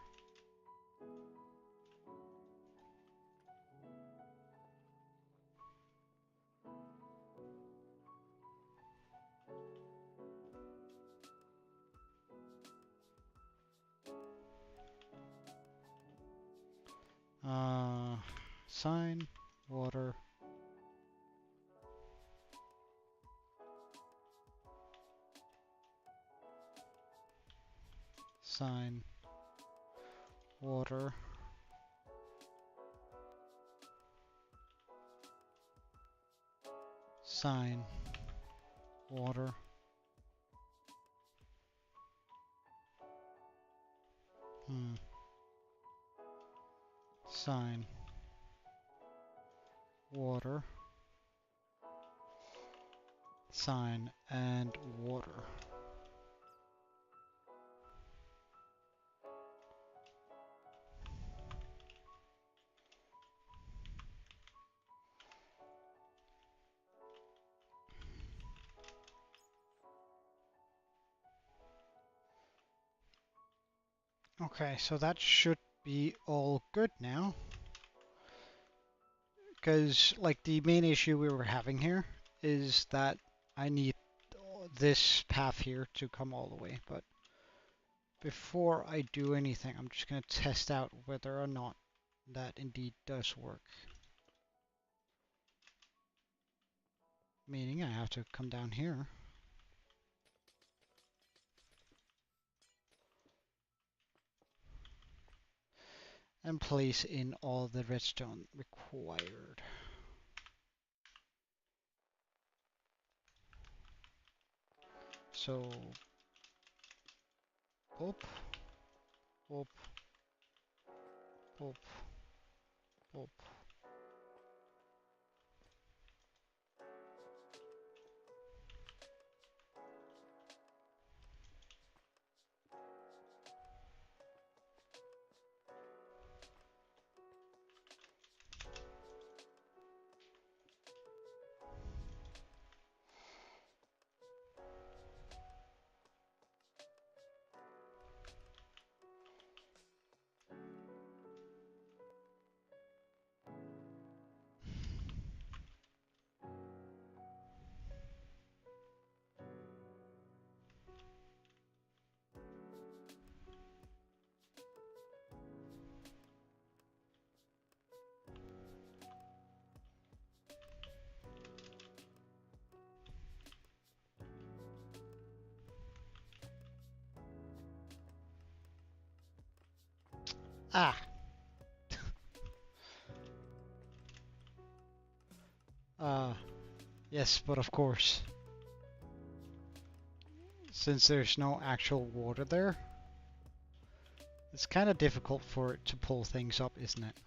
Sign, water. Sign, water. Sign, water. Sign, water. Sign, and water. Okay, so that should be all good now. Because, like, the main issue we were having here is that I need this path here to come all the way. But before I do anything, I'm just going to test out whether or not that indeed does work. Meaning I have to come down here. And place in all the redstone required. So, pulp, pulp, pulp, pulp. Ah! Yes, but of course, since there's no actual water there, it's kind of difficult for it to pull things up, isn't it?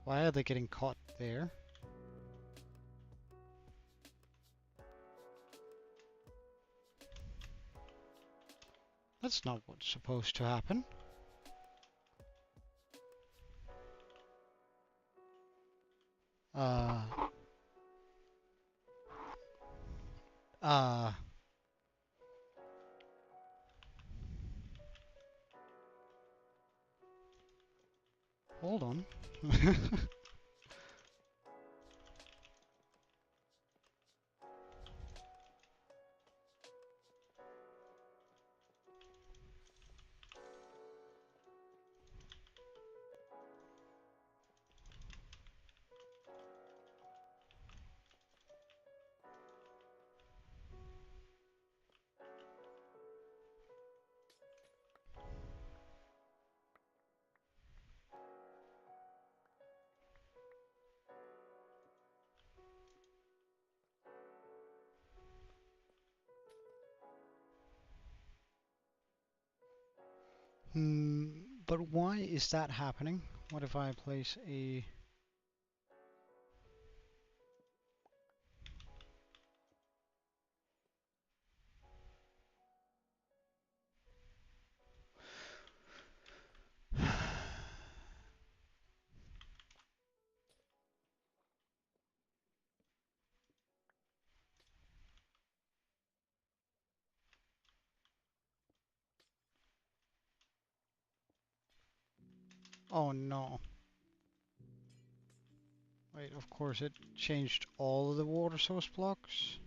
Why are they getting caught there? That's not what's supposed to happen. Uh, uh, Hold on. But why is that happening? What if I place a... Oh no. Wait, of course it changed all of the water source blocks.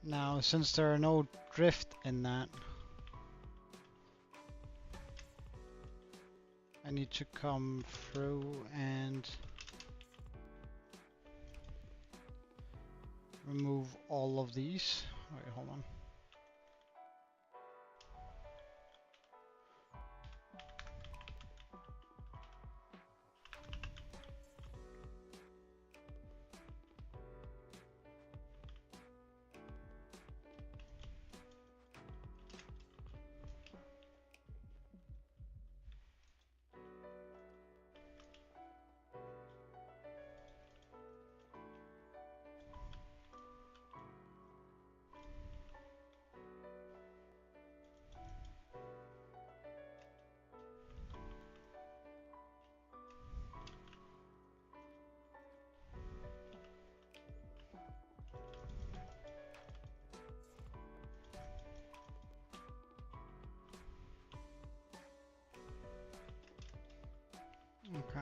Now, since there are no drift in that, I need to come through and remove all of these. Wait, hold on. Okay.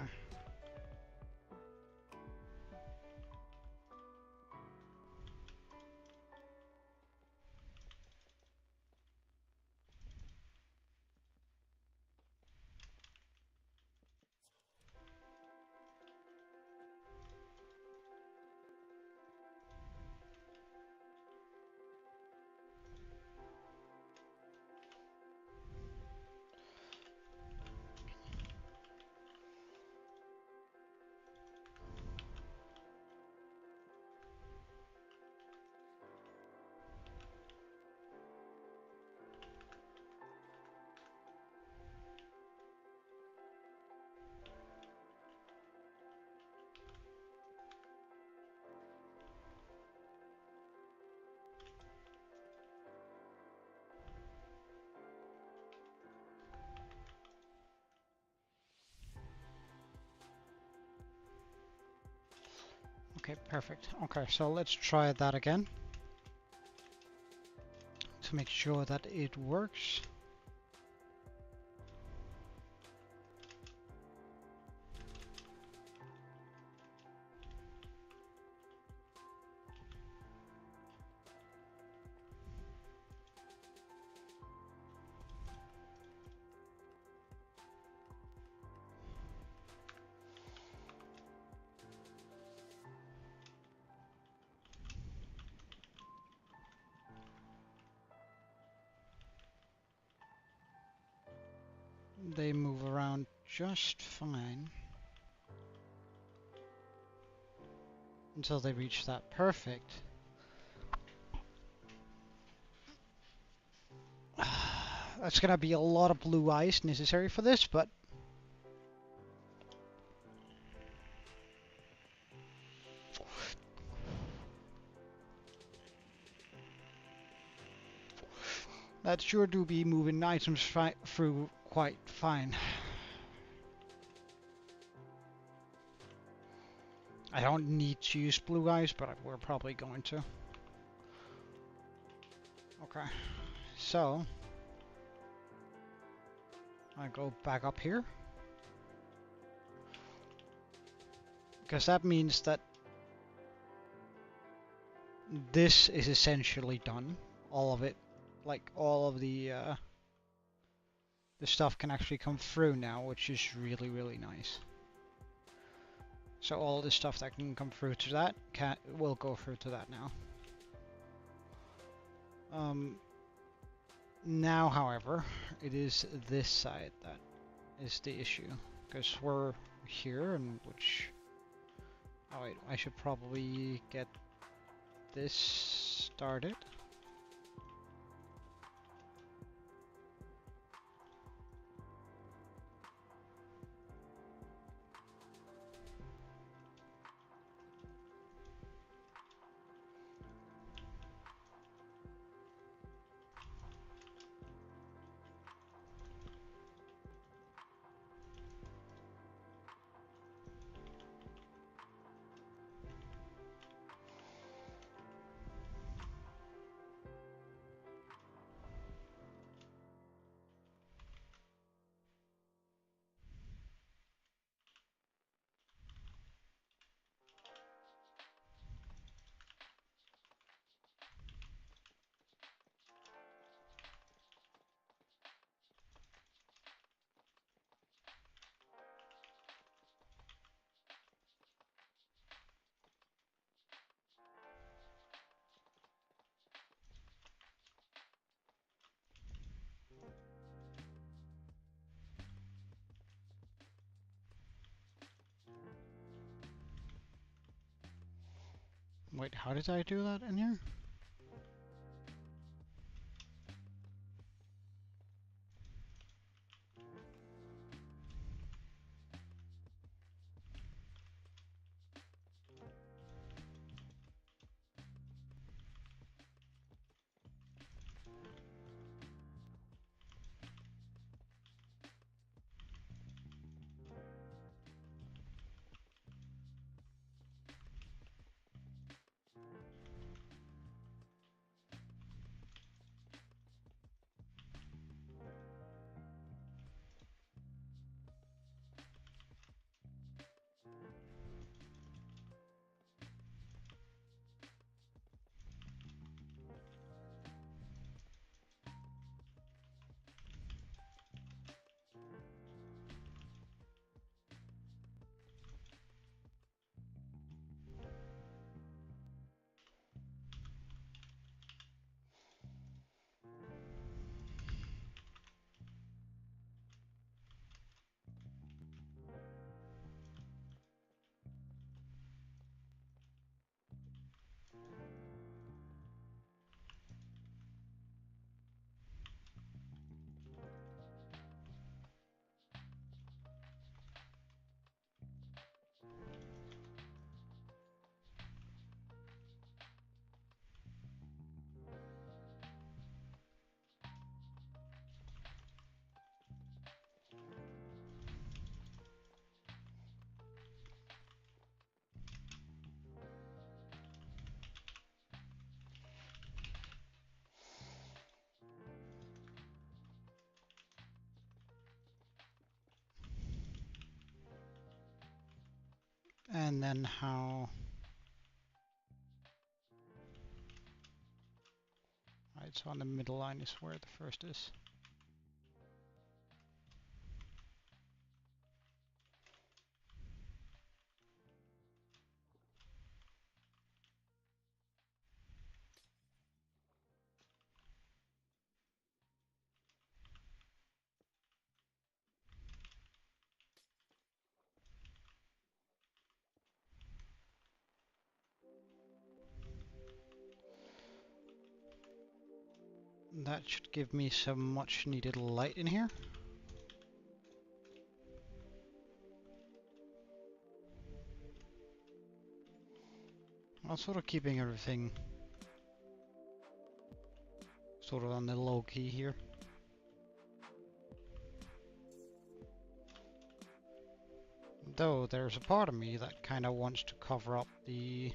Okay, perfect. Okay, so let's try that again to make sure that it works. They move around just fine until they reach that perfect. That's gonna be a lot of blue ice necessary for this, but that sure do be moving items through quite fine. I don't need to use blue ice, but we're probably going to. Okay, so I go back up here, because that means that this is essentially done. All of it, like all of the stuff can actually come through now, which is really, really nice. So all the stuff that can come through to that will go through to that now. Now, however, it is this side that is the issue, because we're here, and which... Oh wait, I should probably get this started. Wait, how did I do that in here? And then how... Right, so on the middle line is where the first is. That should give me some much needed light in here. I'm sort of keeping everything sort of on the low key here. Though there's a part of me that kind of wants to cover up this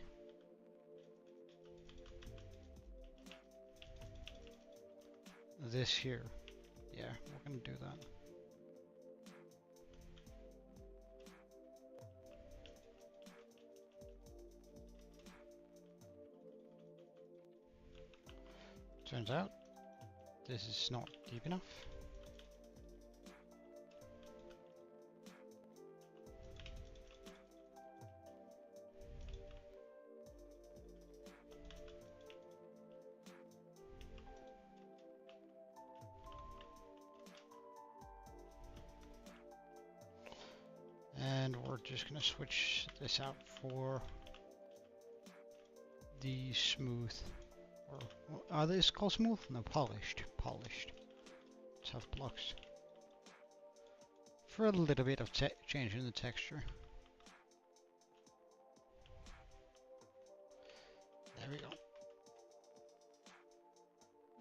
here. Yeah, we're gonna do that. Turns out this is not deep enough. And we're just gonna switch this out for the smooth, or are these called smooth? No, polished. Polished. Tough blocks. For a little bit of change in the texture. There we go.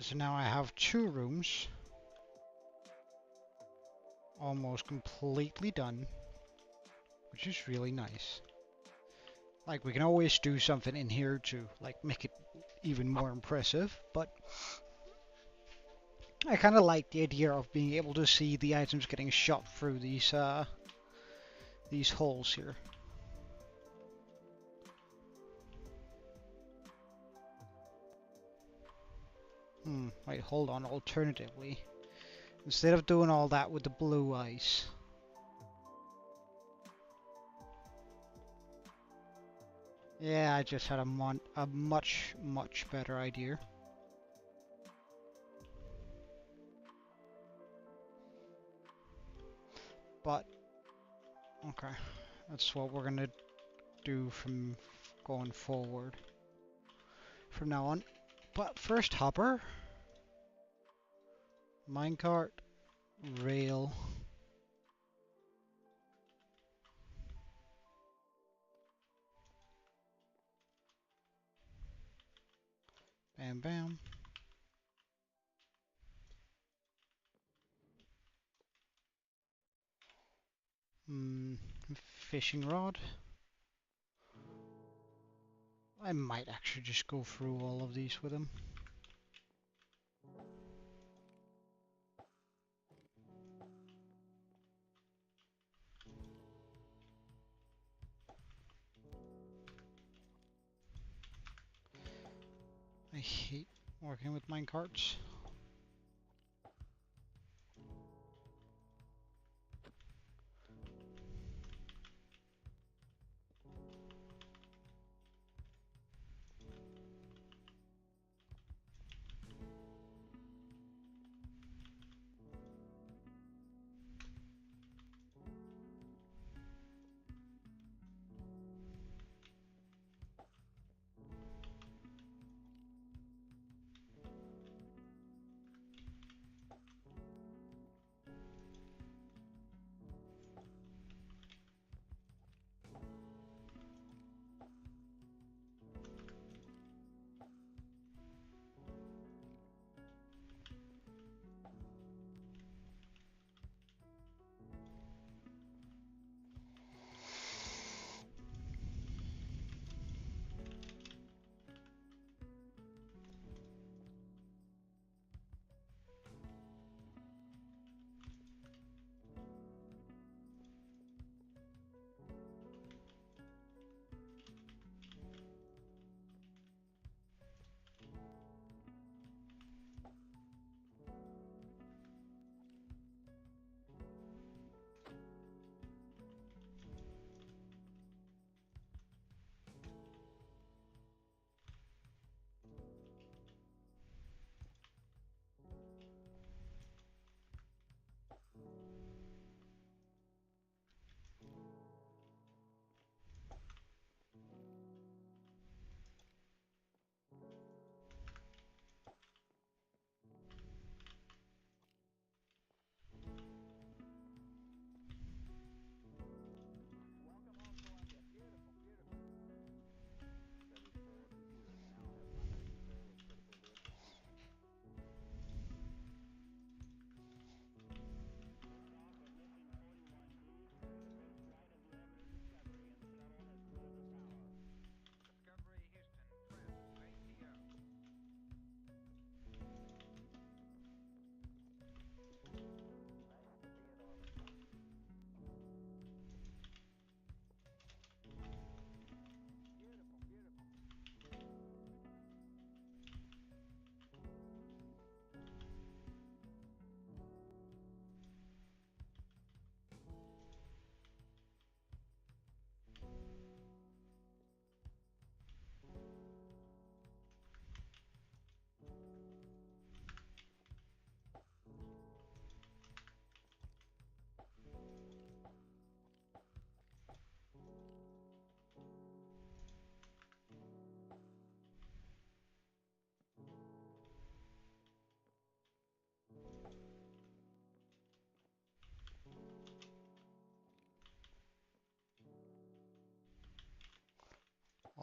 So now I have 2 rooms almost completely done, which is really nice. Like, we can always do something in here to like make it even more impressive, but I kind of like the idea of being able to see the items getting shot through these holes here. Wait, hold on. Alternatively, instead of doing all that with the blue ice, yeah, I just had a much better idea. But okay, that's what we're gonna do from going forward from now on. But first, hopper, minecart, rail. Bam bam. Fishing rod. I might actually just go through all of these with him. I hate working with minecarts.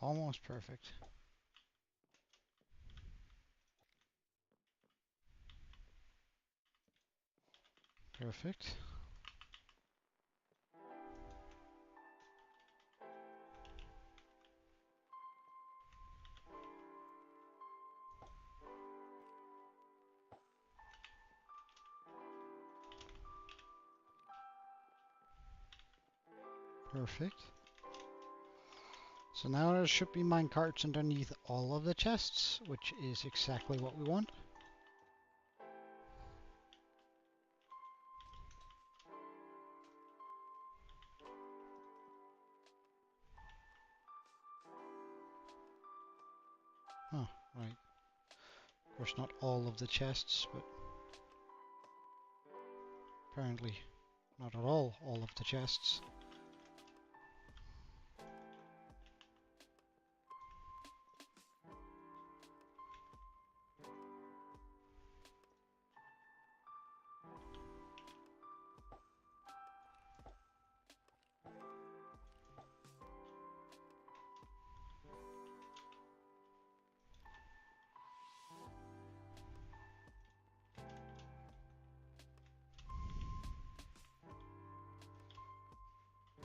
almost perfect. Perfect. Perfect. So now there should be minecarts underneath all of the chests, which is exactly what we want. Oh, right. Of course, not all of the chests, but apparently not at all of the chests.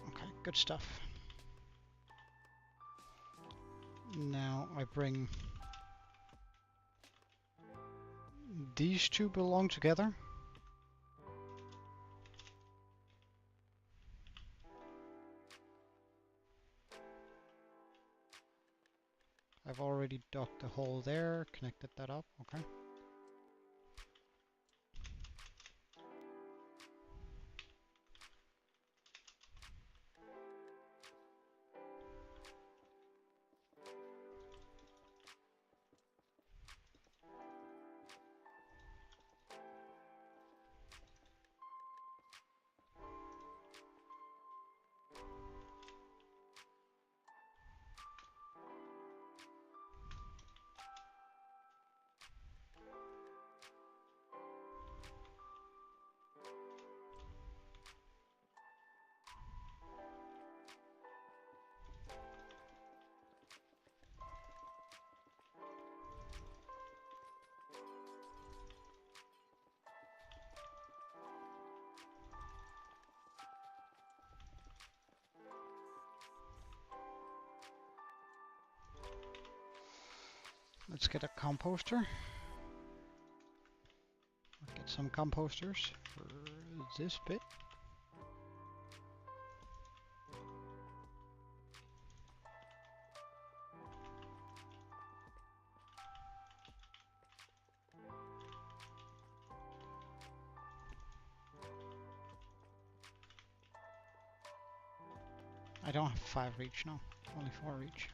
Okay, good stuff. Now I bring these two belong together. I've already dug the hole there, connected that up, okay. Let's get a composter. Get some composters for this bit. I don't have 5 reach now, only 4 reach.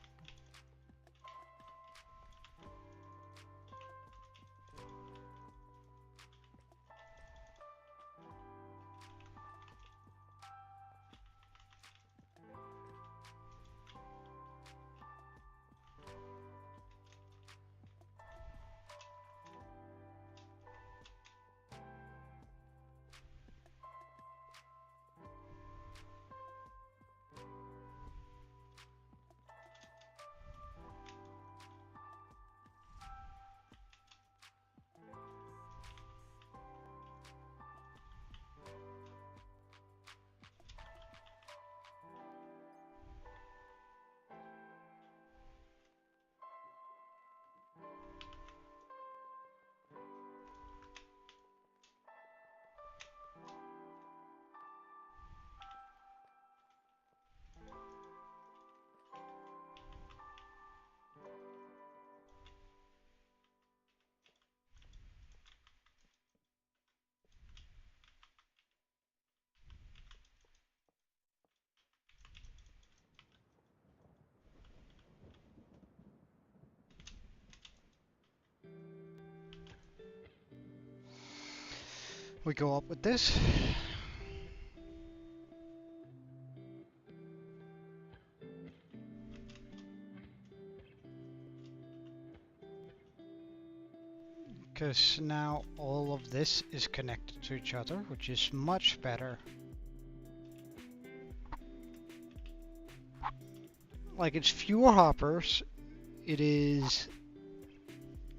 We go up with this. Because now all of this is connected to each other, which is much better. like it's fewer hoppers. It is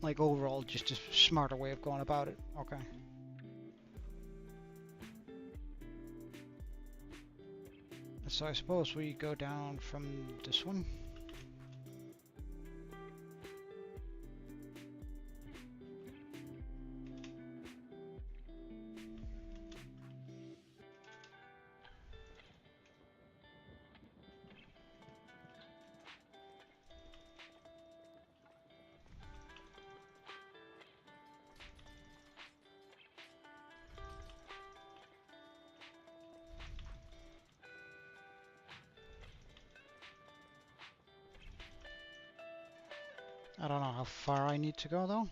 like overall just a smarter way of going about it. Okay. So I suppose we go down from this one. I don't know how far I need to go though.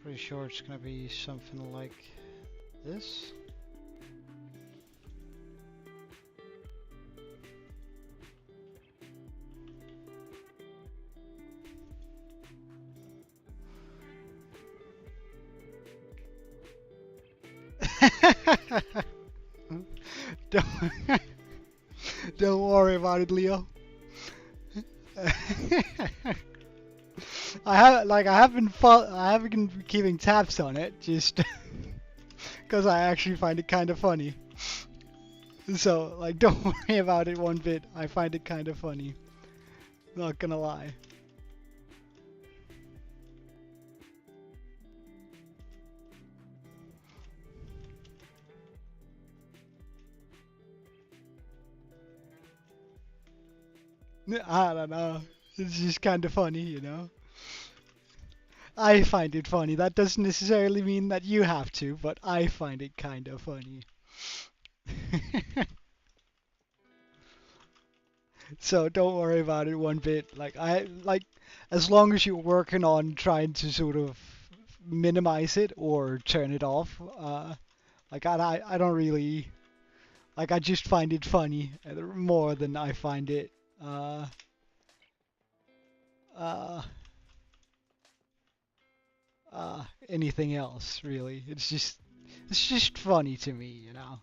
Pretty sure it's gonna be something like this. don't, don't worry about it, Leo. I haven't been keeping tabs on it just because I actually find it kind of funny. So like, don't worry about it one bit. I find it kind of funny. Not gonna lie. I don't know. It's just kind of funny, you know. I find it funny. That doesn't necessarily mean that you have to, but I find it kind of funny. So don't worry about it one bit. Like as long as you're working on trying to sort of minimize it or turn it off, like I don't really like. I just find it funny more than I find it uh, anything else really. It's just funny to me, you know.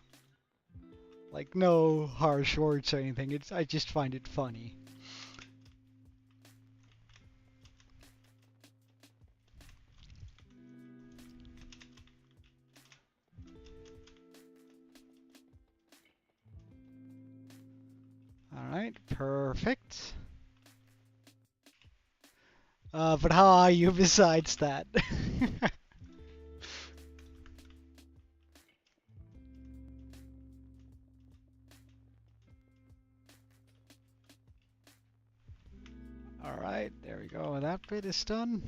Like no harsh words or anything. I just find it funny. All right, perfect. But how are you besides that? Alright, there we go. That bit is done.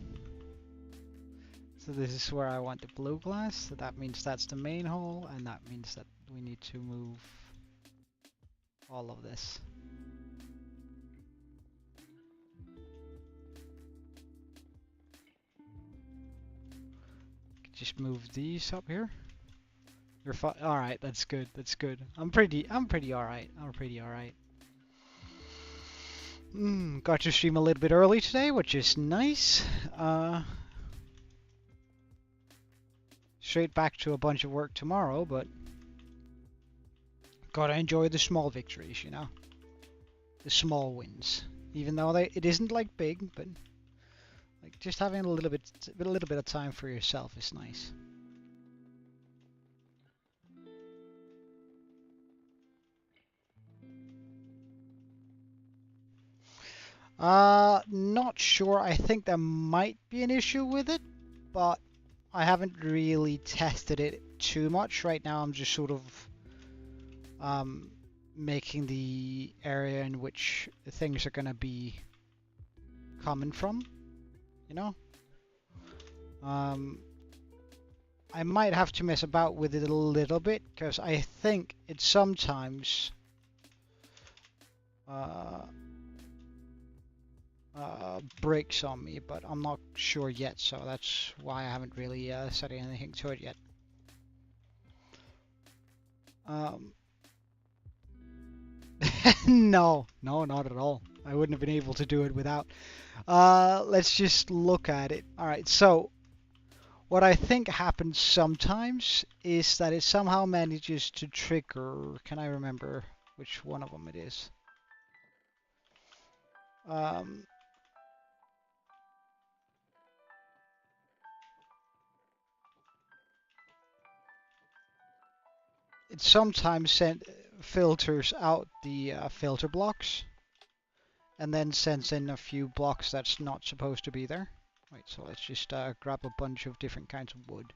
So this is where I want the blue glass. So that means that's the main hole, and that means that we need to move all of this. Just move these up here. You're fine. All right, that's good. That's good. I'm pretty all right. I'm pretty all right. Got to stream a little bit early today, which is nice. Straight back to a bunch of work tomorrow, but gotta enjoy the small victories, you know, the small wins. Even though it isn't like big, but like just having a little bit of time for yourself is nice. Not sure. I think there might be an issue with it, but I haven't really tested it too much. Right now I'm just sort of making the area in which things are gonna be coming from, you know. I might have to mess about with it a little bit because I think it sometimes breaks on me, but I'm not sure yet, so that's why I haven't really set anything to it yet. No, not at all. I wouldn't have been able to do it without. Let's just look at it. All right, so what I think happens sometimes is that it somehow manages to trigger. Can I remember which one of them it is? It sometimes filters out the filter blocks and then sends in a few blocks that's not supposed to be there. Right, so let's just grab a bunch of different kinds of wood.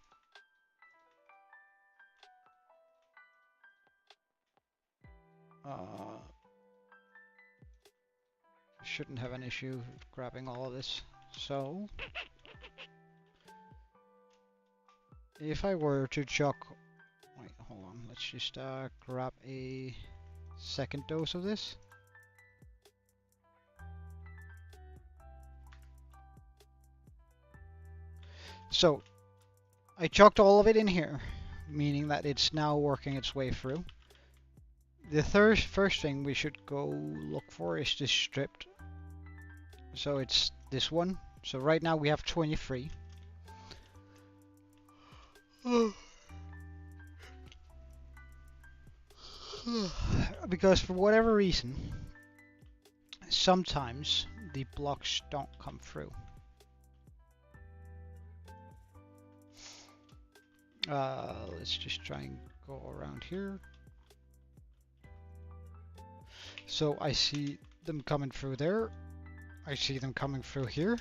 Shouldn't have an issue grabbing all of this. So, if I were to chuck... Wait, hold on. Let's just grab a second dose of this. So, I chucked all of it in here, meaning that it's now working its way through. The first thing we should go look for is this stripped. So it's this one. So right now we have 23. Because for whatever reason, sometimes the blocks don't come through. Let's just try and go around here. So I see them coming through there. I see them coming through here.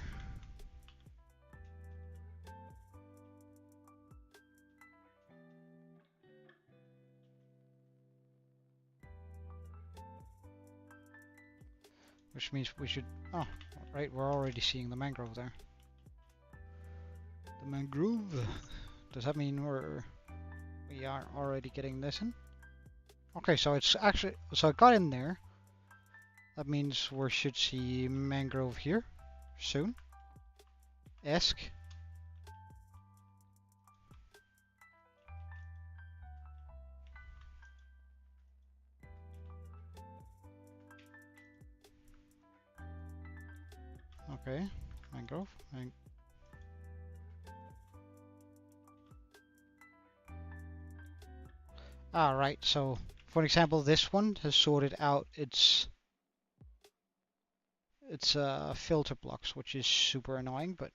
Which means we should... Oh, right, we're already seeing the mangrove there. The mangrove. Does that mean we are already getting this in? Okay, so it's actually... So it got in there. That means we should see mangrove here soon. Esque. Okay, mangrove. Right, so for example, this one has sorted out its filter blocks, which is super annoying, but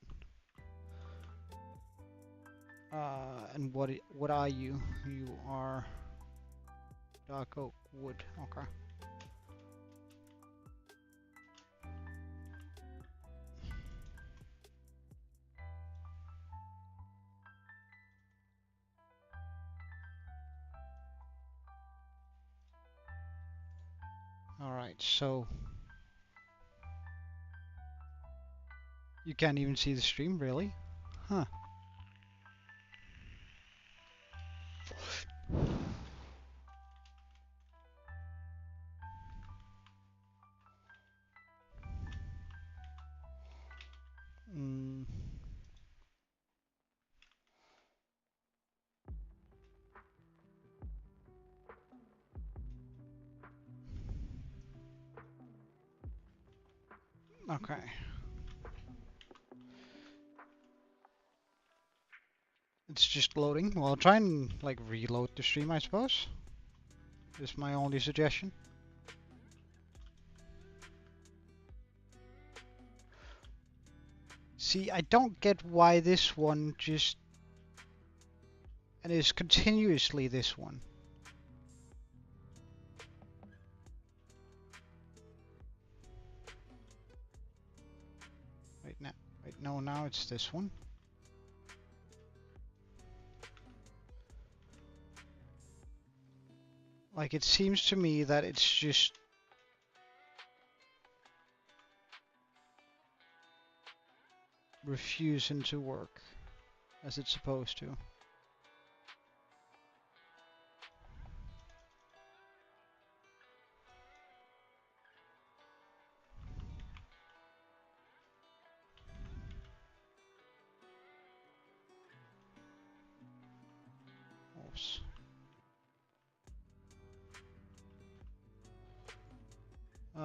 and what are you? You are dark oak wood. Okay. All right, so you can't even see the stream, really? Huh. Okay. It's just loading. Well, I'll try and like reload the stream, I suppose. Is my only suggestion. See, I don't get why this one just... And it's continuously this one. Wait, no, now it's this one. Like, it seems to me that it's just... refusing to work as it's supposed to.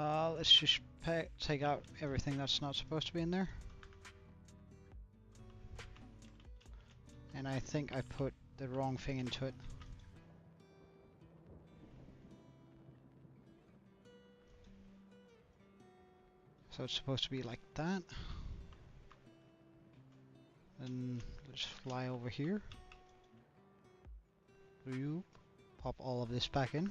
Let's just take out everything that's not supposed to be in there. And I think I put the wrong thing into it. So it's supposed to be like that. Then let's fly over here. Pop all of this back in.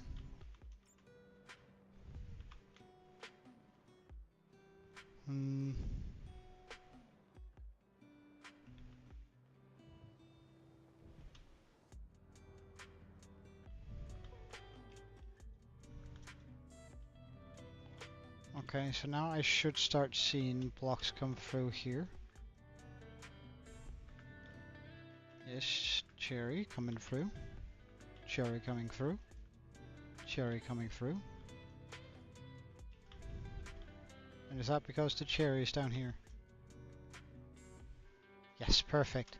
Okay, so now I should start seeing blocks come through here. Yes, cherry coming through. Cherry coming through. Cherry coming through. And is that because the cherry is down here? Yes, perfect.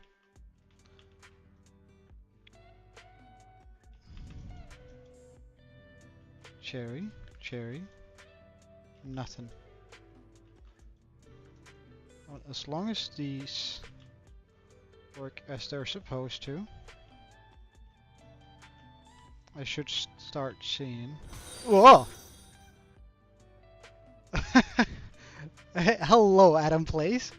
Cherry, cherry, nothing. Well, as long as these work as they're supposed to, I should start seeing... Whoa! Hello, Adam Plays.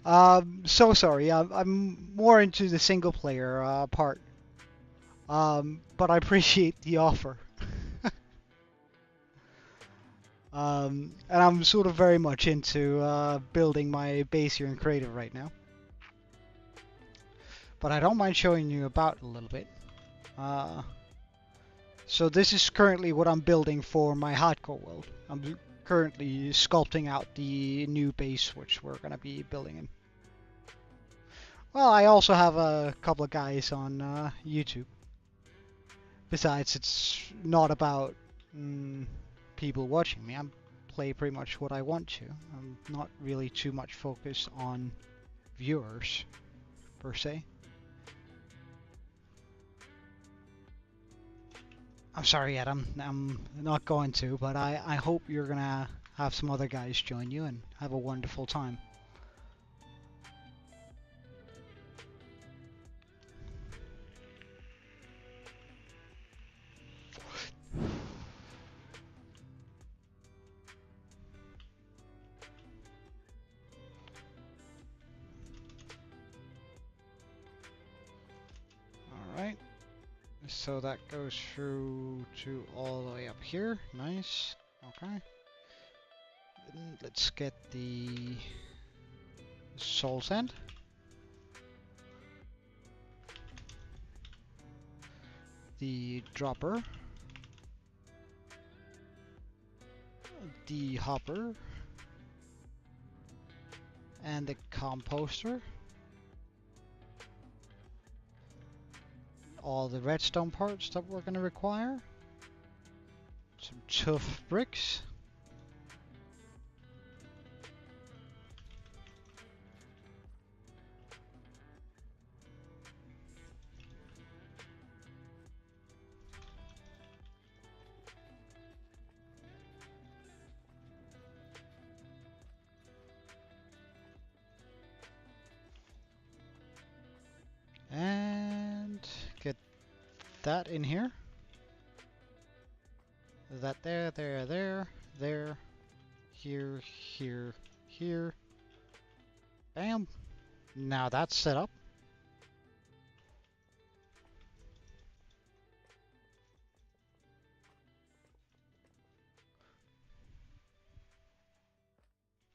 So sorry, I'm more into the single player part. But I appreciate the offer. And I'm sort of very much into building my base here in Creative right now. But I don't mind showing you about a little bit. So this is currently what I'm building for my hardcore world. I'm currently sculpting out the new base which we're going to be building in. Well, I also have a couple of guys on YouTube. Besides, it's not about people watching me. I play pretty much what I want to. I'm not really too much focused on viewers, per se. I'm sorry, Adam. I'm not going to, but I hope you're gonna have some other guys join you and have a wonderful time. Alright. So that goes through to all the way up here. Nice. Okay. Then let's get the soul sand. The dropper. The hopper. And the composter. All the redstone parts that we're going to require. Some tough bricks. And get that in here. That there, here, here, here. Bam. Now that's set up.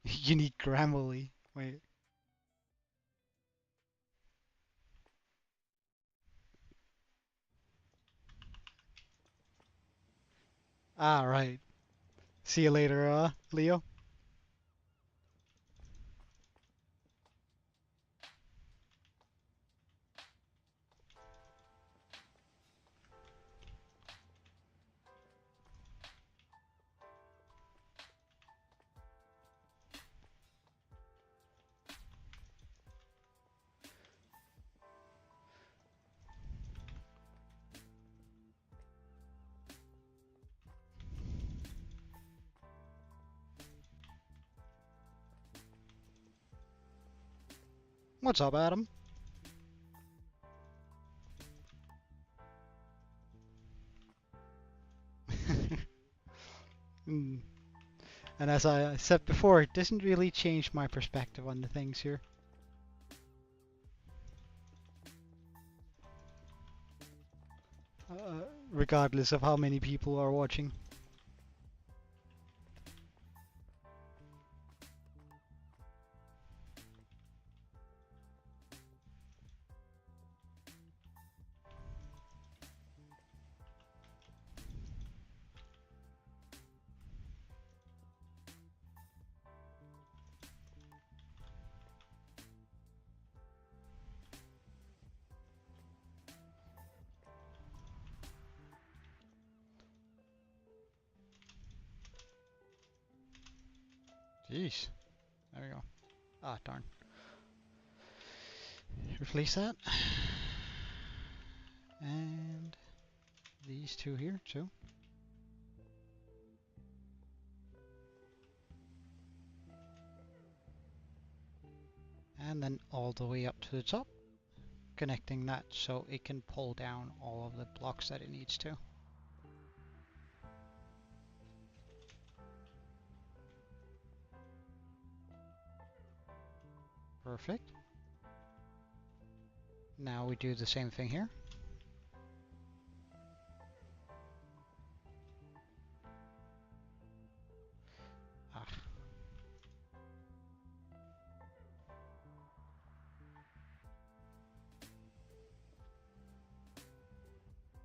You need Grammarly. Wait. Ah, right. See you later, Leo. What's up, Adam? Mm. And as I said before, it doesn't really change my perspective on the things here. Regardless of how many people are watching. Jeez. There we go. Ah, darn. Replace that. And these two here, too. And then all the way up to the top, connecting that so it can pull down all of the blocks that it needs to. Perfect. Now we do the same thing here. Ah.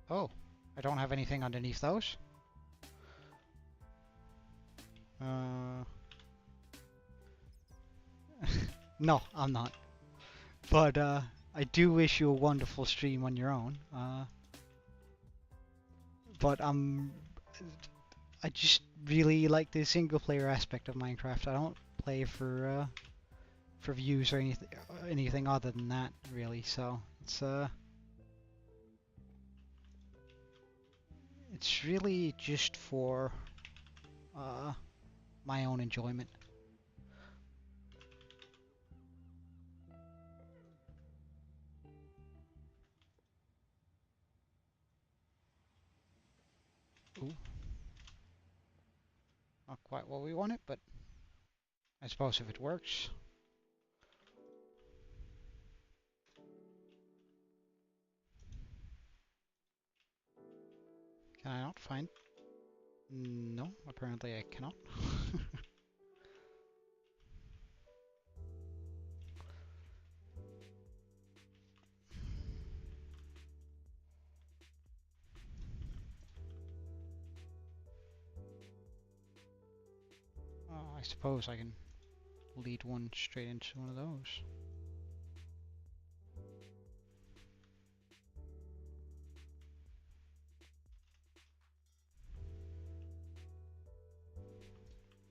Oh, I don't have anything underneath those. No, I'm not. But I do wish you a wonderful stream on your own. But I just really like the single player aspect of Minecraft. I don't play for views or anything other than that, really. So it's really just for my own enjoyment. Ooh. Not quite what we wanted, but I suppose if it works. Can I not find? No, apparently I cannot. Oh, I suppose I can lead one straight into one of those.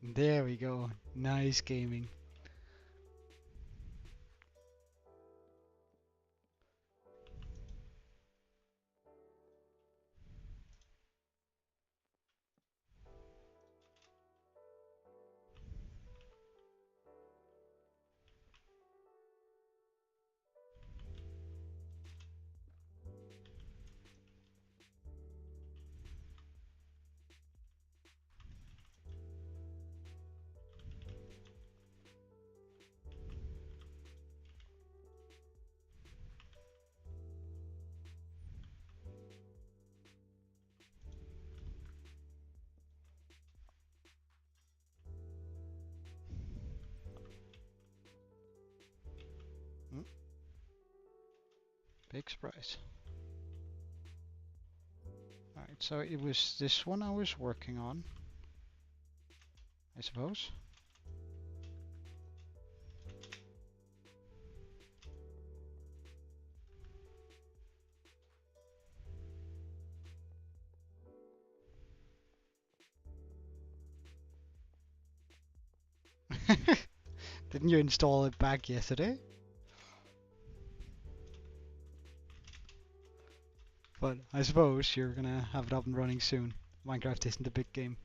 There we go. Nice gaming. Big surprise. Alright, so it was this one I was working on, I suppose. Didn't you install it back yesterday? But I suppose you're gonna have it up and running soon. Minecraft isn't a big game.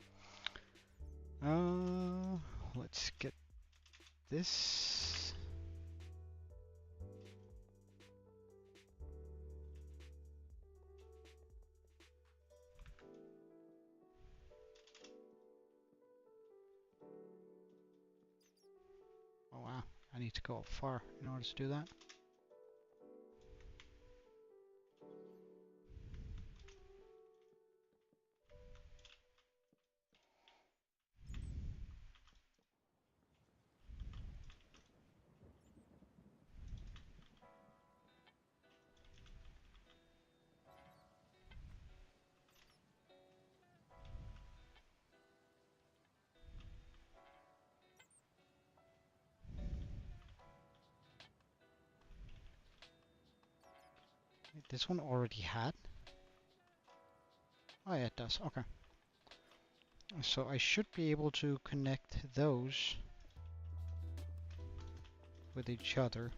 Let's get this. I need to go up far in order to do that. Wait, this one already had? Oh yeah, it does. Okay. So I should be able to connect those with each other.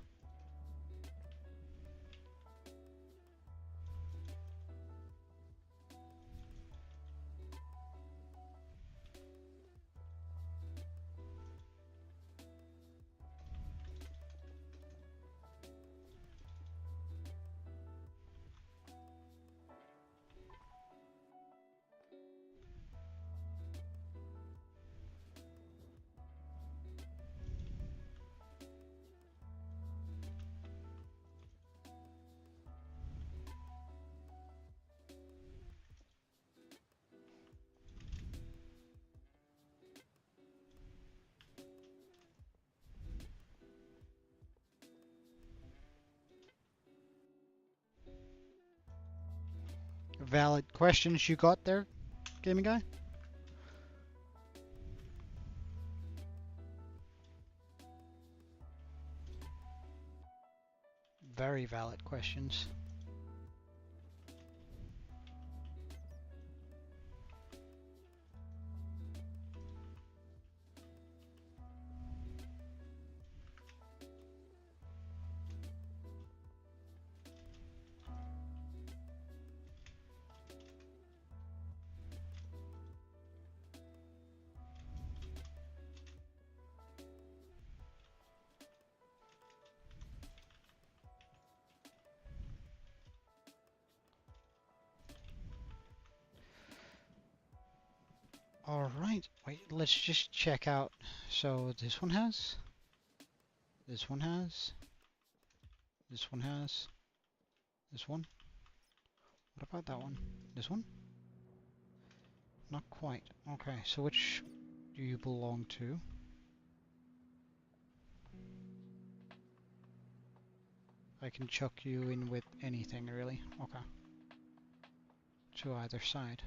Valid questions you got there, gaming guy? Very valid questions. Alright, wait, let's just check out. So this one has, this one has, this one has, this one. What about that one? This one? Not quite. Okay, so which do you belong to? I can chuck you in with anything, really. Okay. To either side.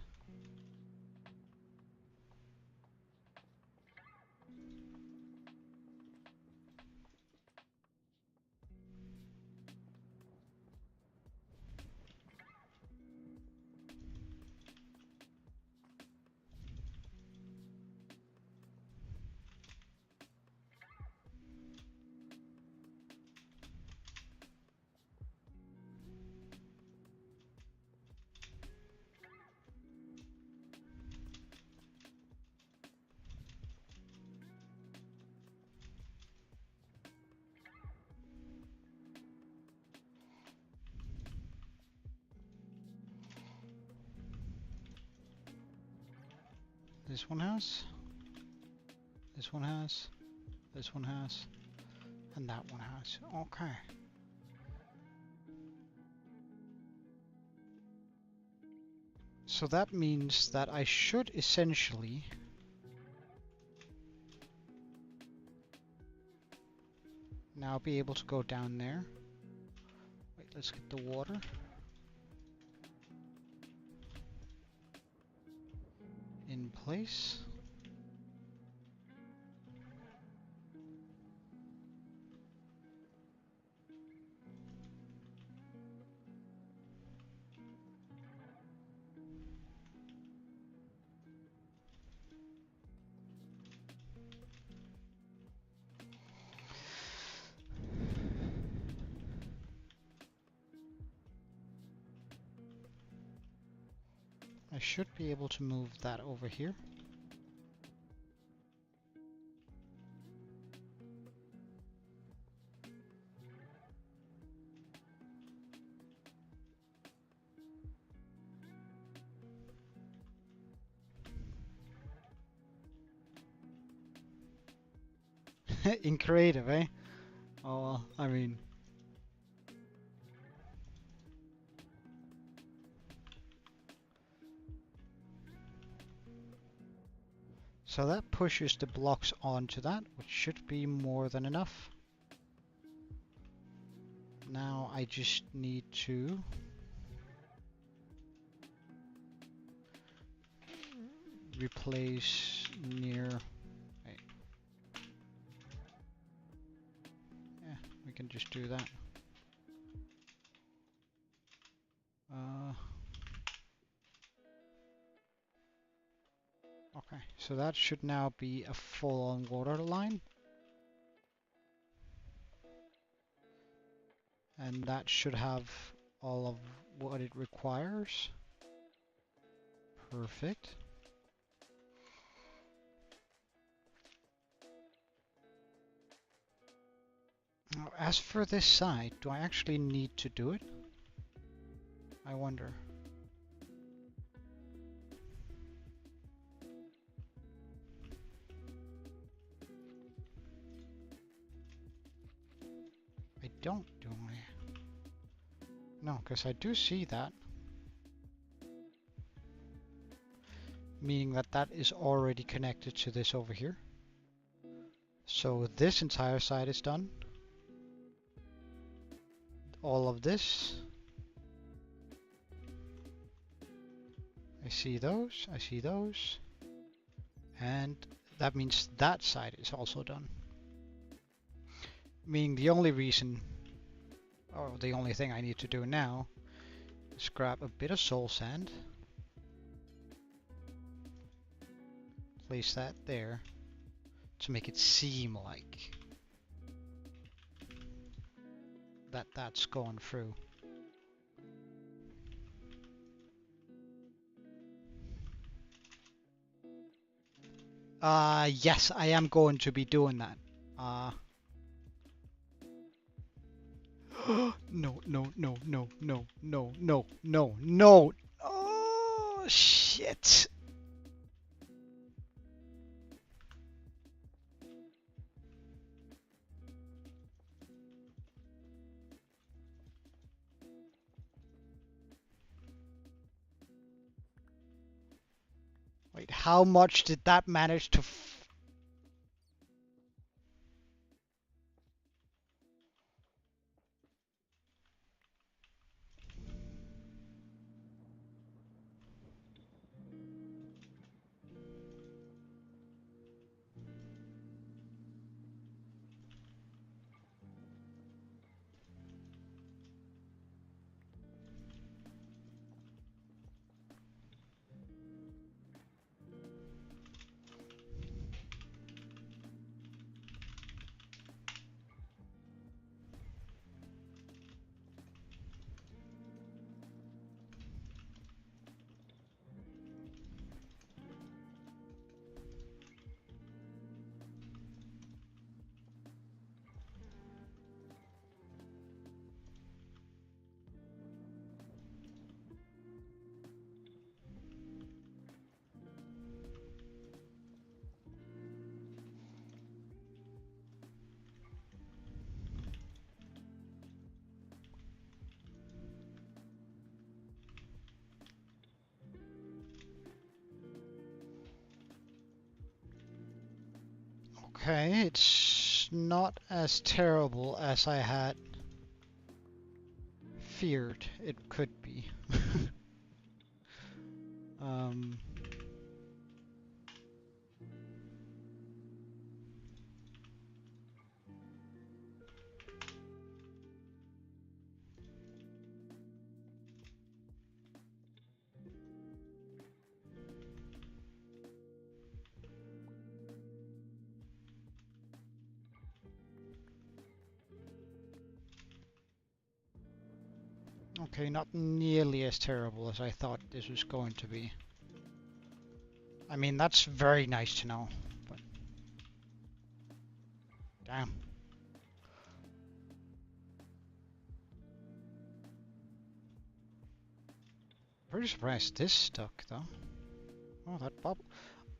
This one has, this one has, this one has, and that one has. Okay. So that means that I should essentially now be able to go down there. Wait, let's get the water. In place. I should be able to move that over here. In creative, eh? Oh well, I mean... So that pushes the blocks onto that, which should be more than enough. Now I just need to replace near... Wait. Yeah, we can just do that. Okay, so that should now be a full-on water line. And that should have all of what it requires. Perfect. Now, as for this side, do I actually need to do it? I wonder. I don't, do I? No, because I do see that. Meaning that that is already connected to this over here. So this entire side is done. All of this. I see those, I see those. And that means that side is also done. Meaning the only reason, or the only thing I need to do now is grab a bit of soul sand. Place that there to make it seem like that's going through. Yes, I am going to be doing that. No, no, no, no, no, no, no, no, no. Oh, shit. Wait, how much did that manage to... Okay, it's not as terrible as I had feared it could be. um, okay, not nearly as terrible as I thought this was going to be. I mean, that's very nice to know, but... Damn. Pretty surprised this stuck, though. Oh, that bubble.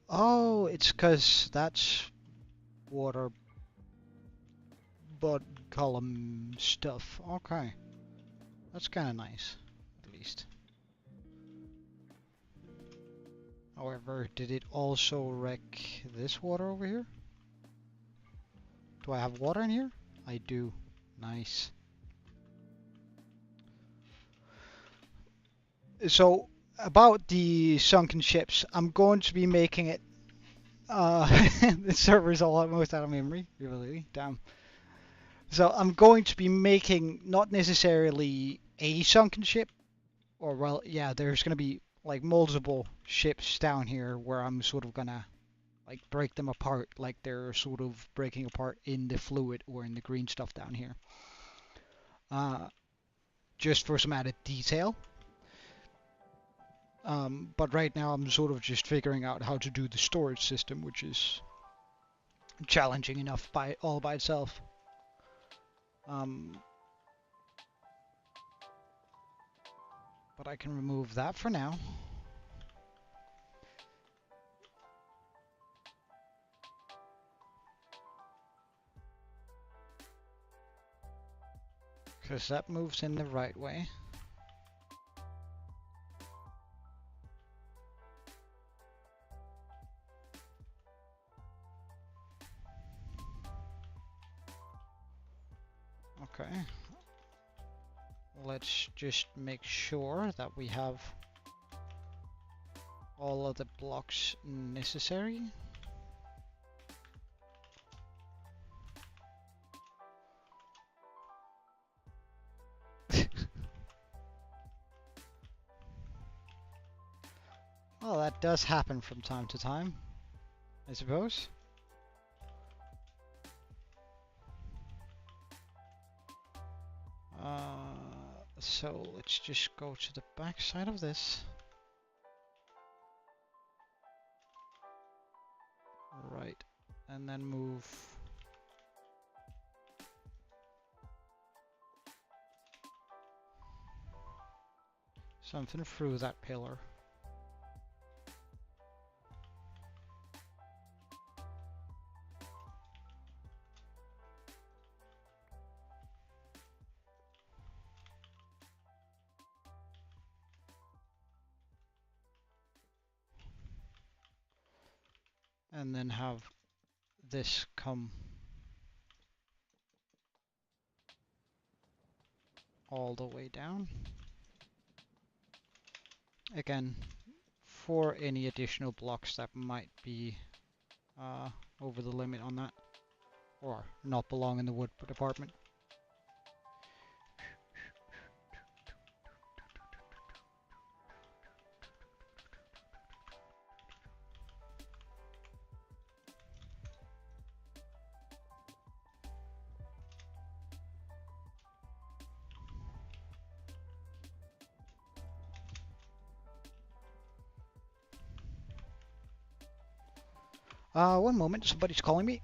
Oh, it's because that's water but column stuff. Okay. That's kind of nice, at least. However, did it also wreck this water over here? Do I have water in here? I do. Nice. So, about the sunken ships, I'm going to be making it. The server's almost out of memory. Really? Damn. So, I'm going to be making not necessarily a sunken ship, or well, yeah, there's going to be like multiple ships down here where I'm sort of gonna like break them apart, like they're sort of breaking apart in the fluid or in the green stuff down here. Just for some added detail. But right now I'm sort of just figuring out how to do the storage system, which is challenging enough all by itself. But I can remove that for now. Because that moves in the right way. Okay. Let's just make sure that we have all of the blocks necessary. Well, that does happen from time to time, I suppose. So let's just go to the back side of this. Right, and then move something through that pillar. And then have this come all the way down. Again, for any additional blocks that might be over the limit on that, or not belong in the wood department. One moment, somebody's calling me.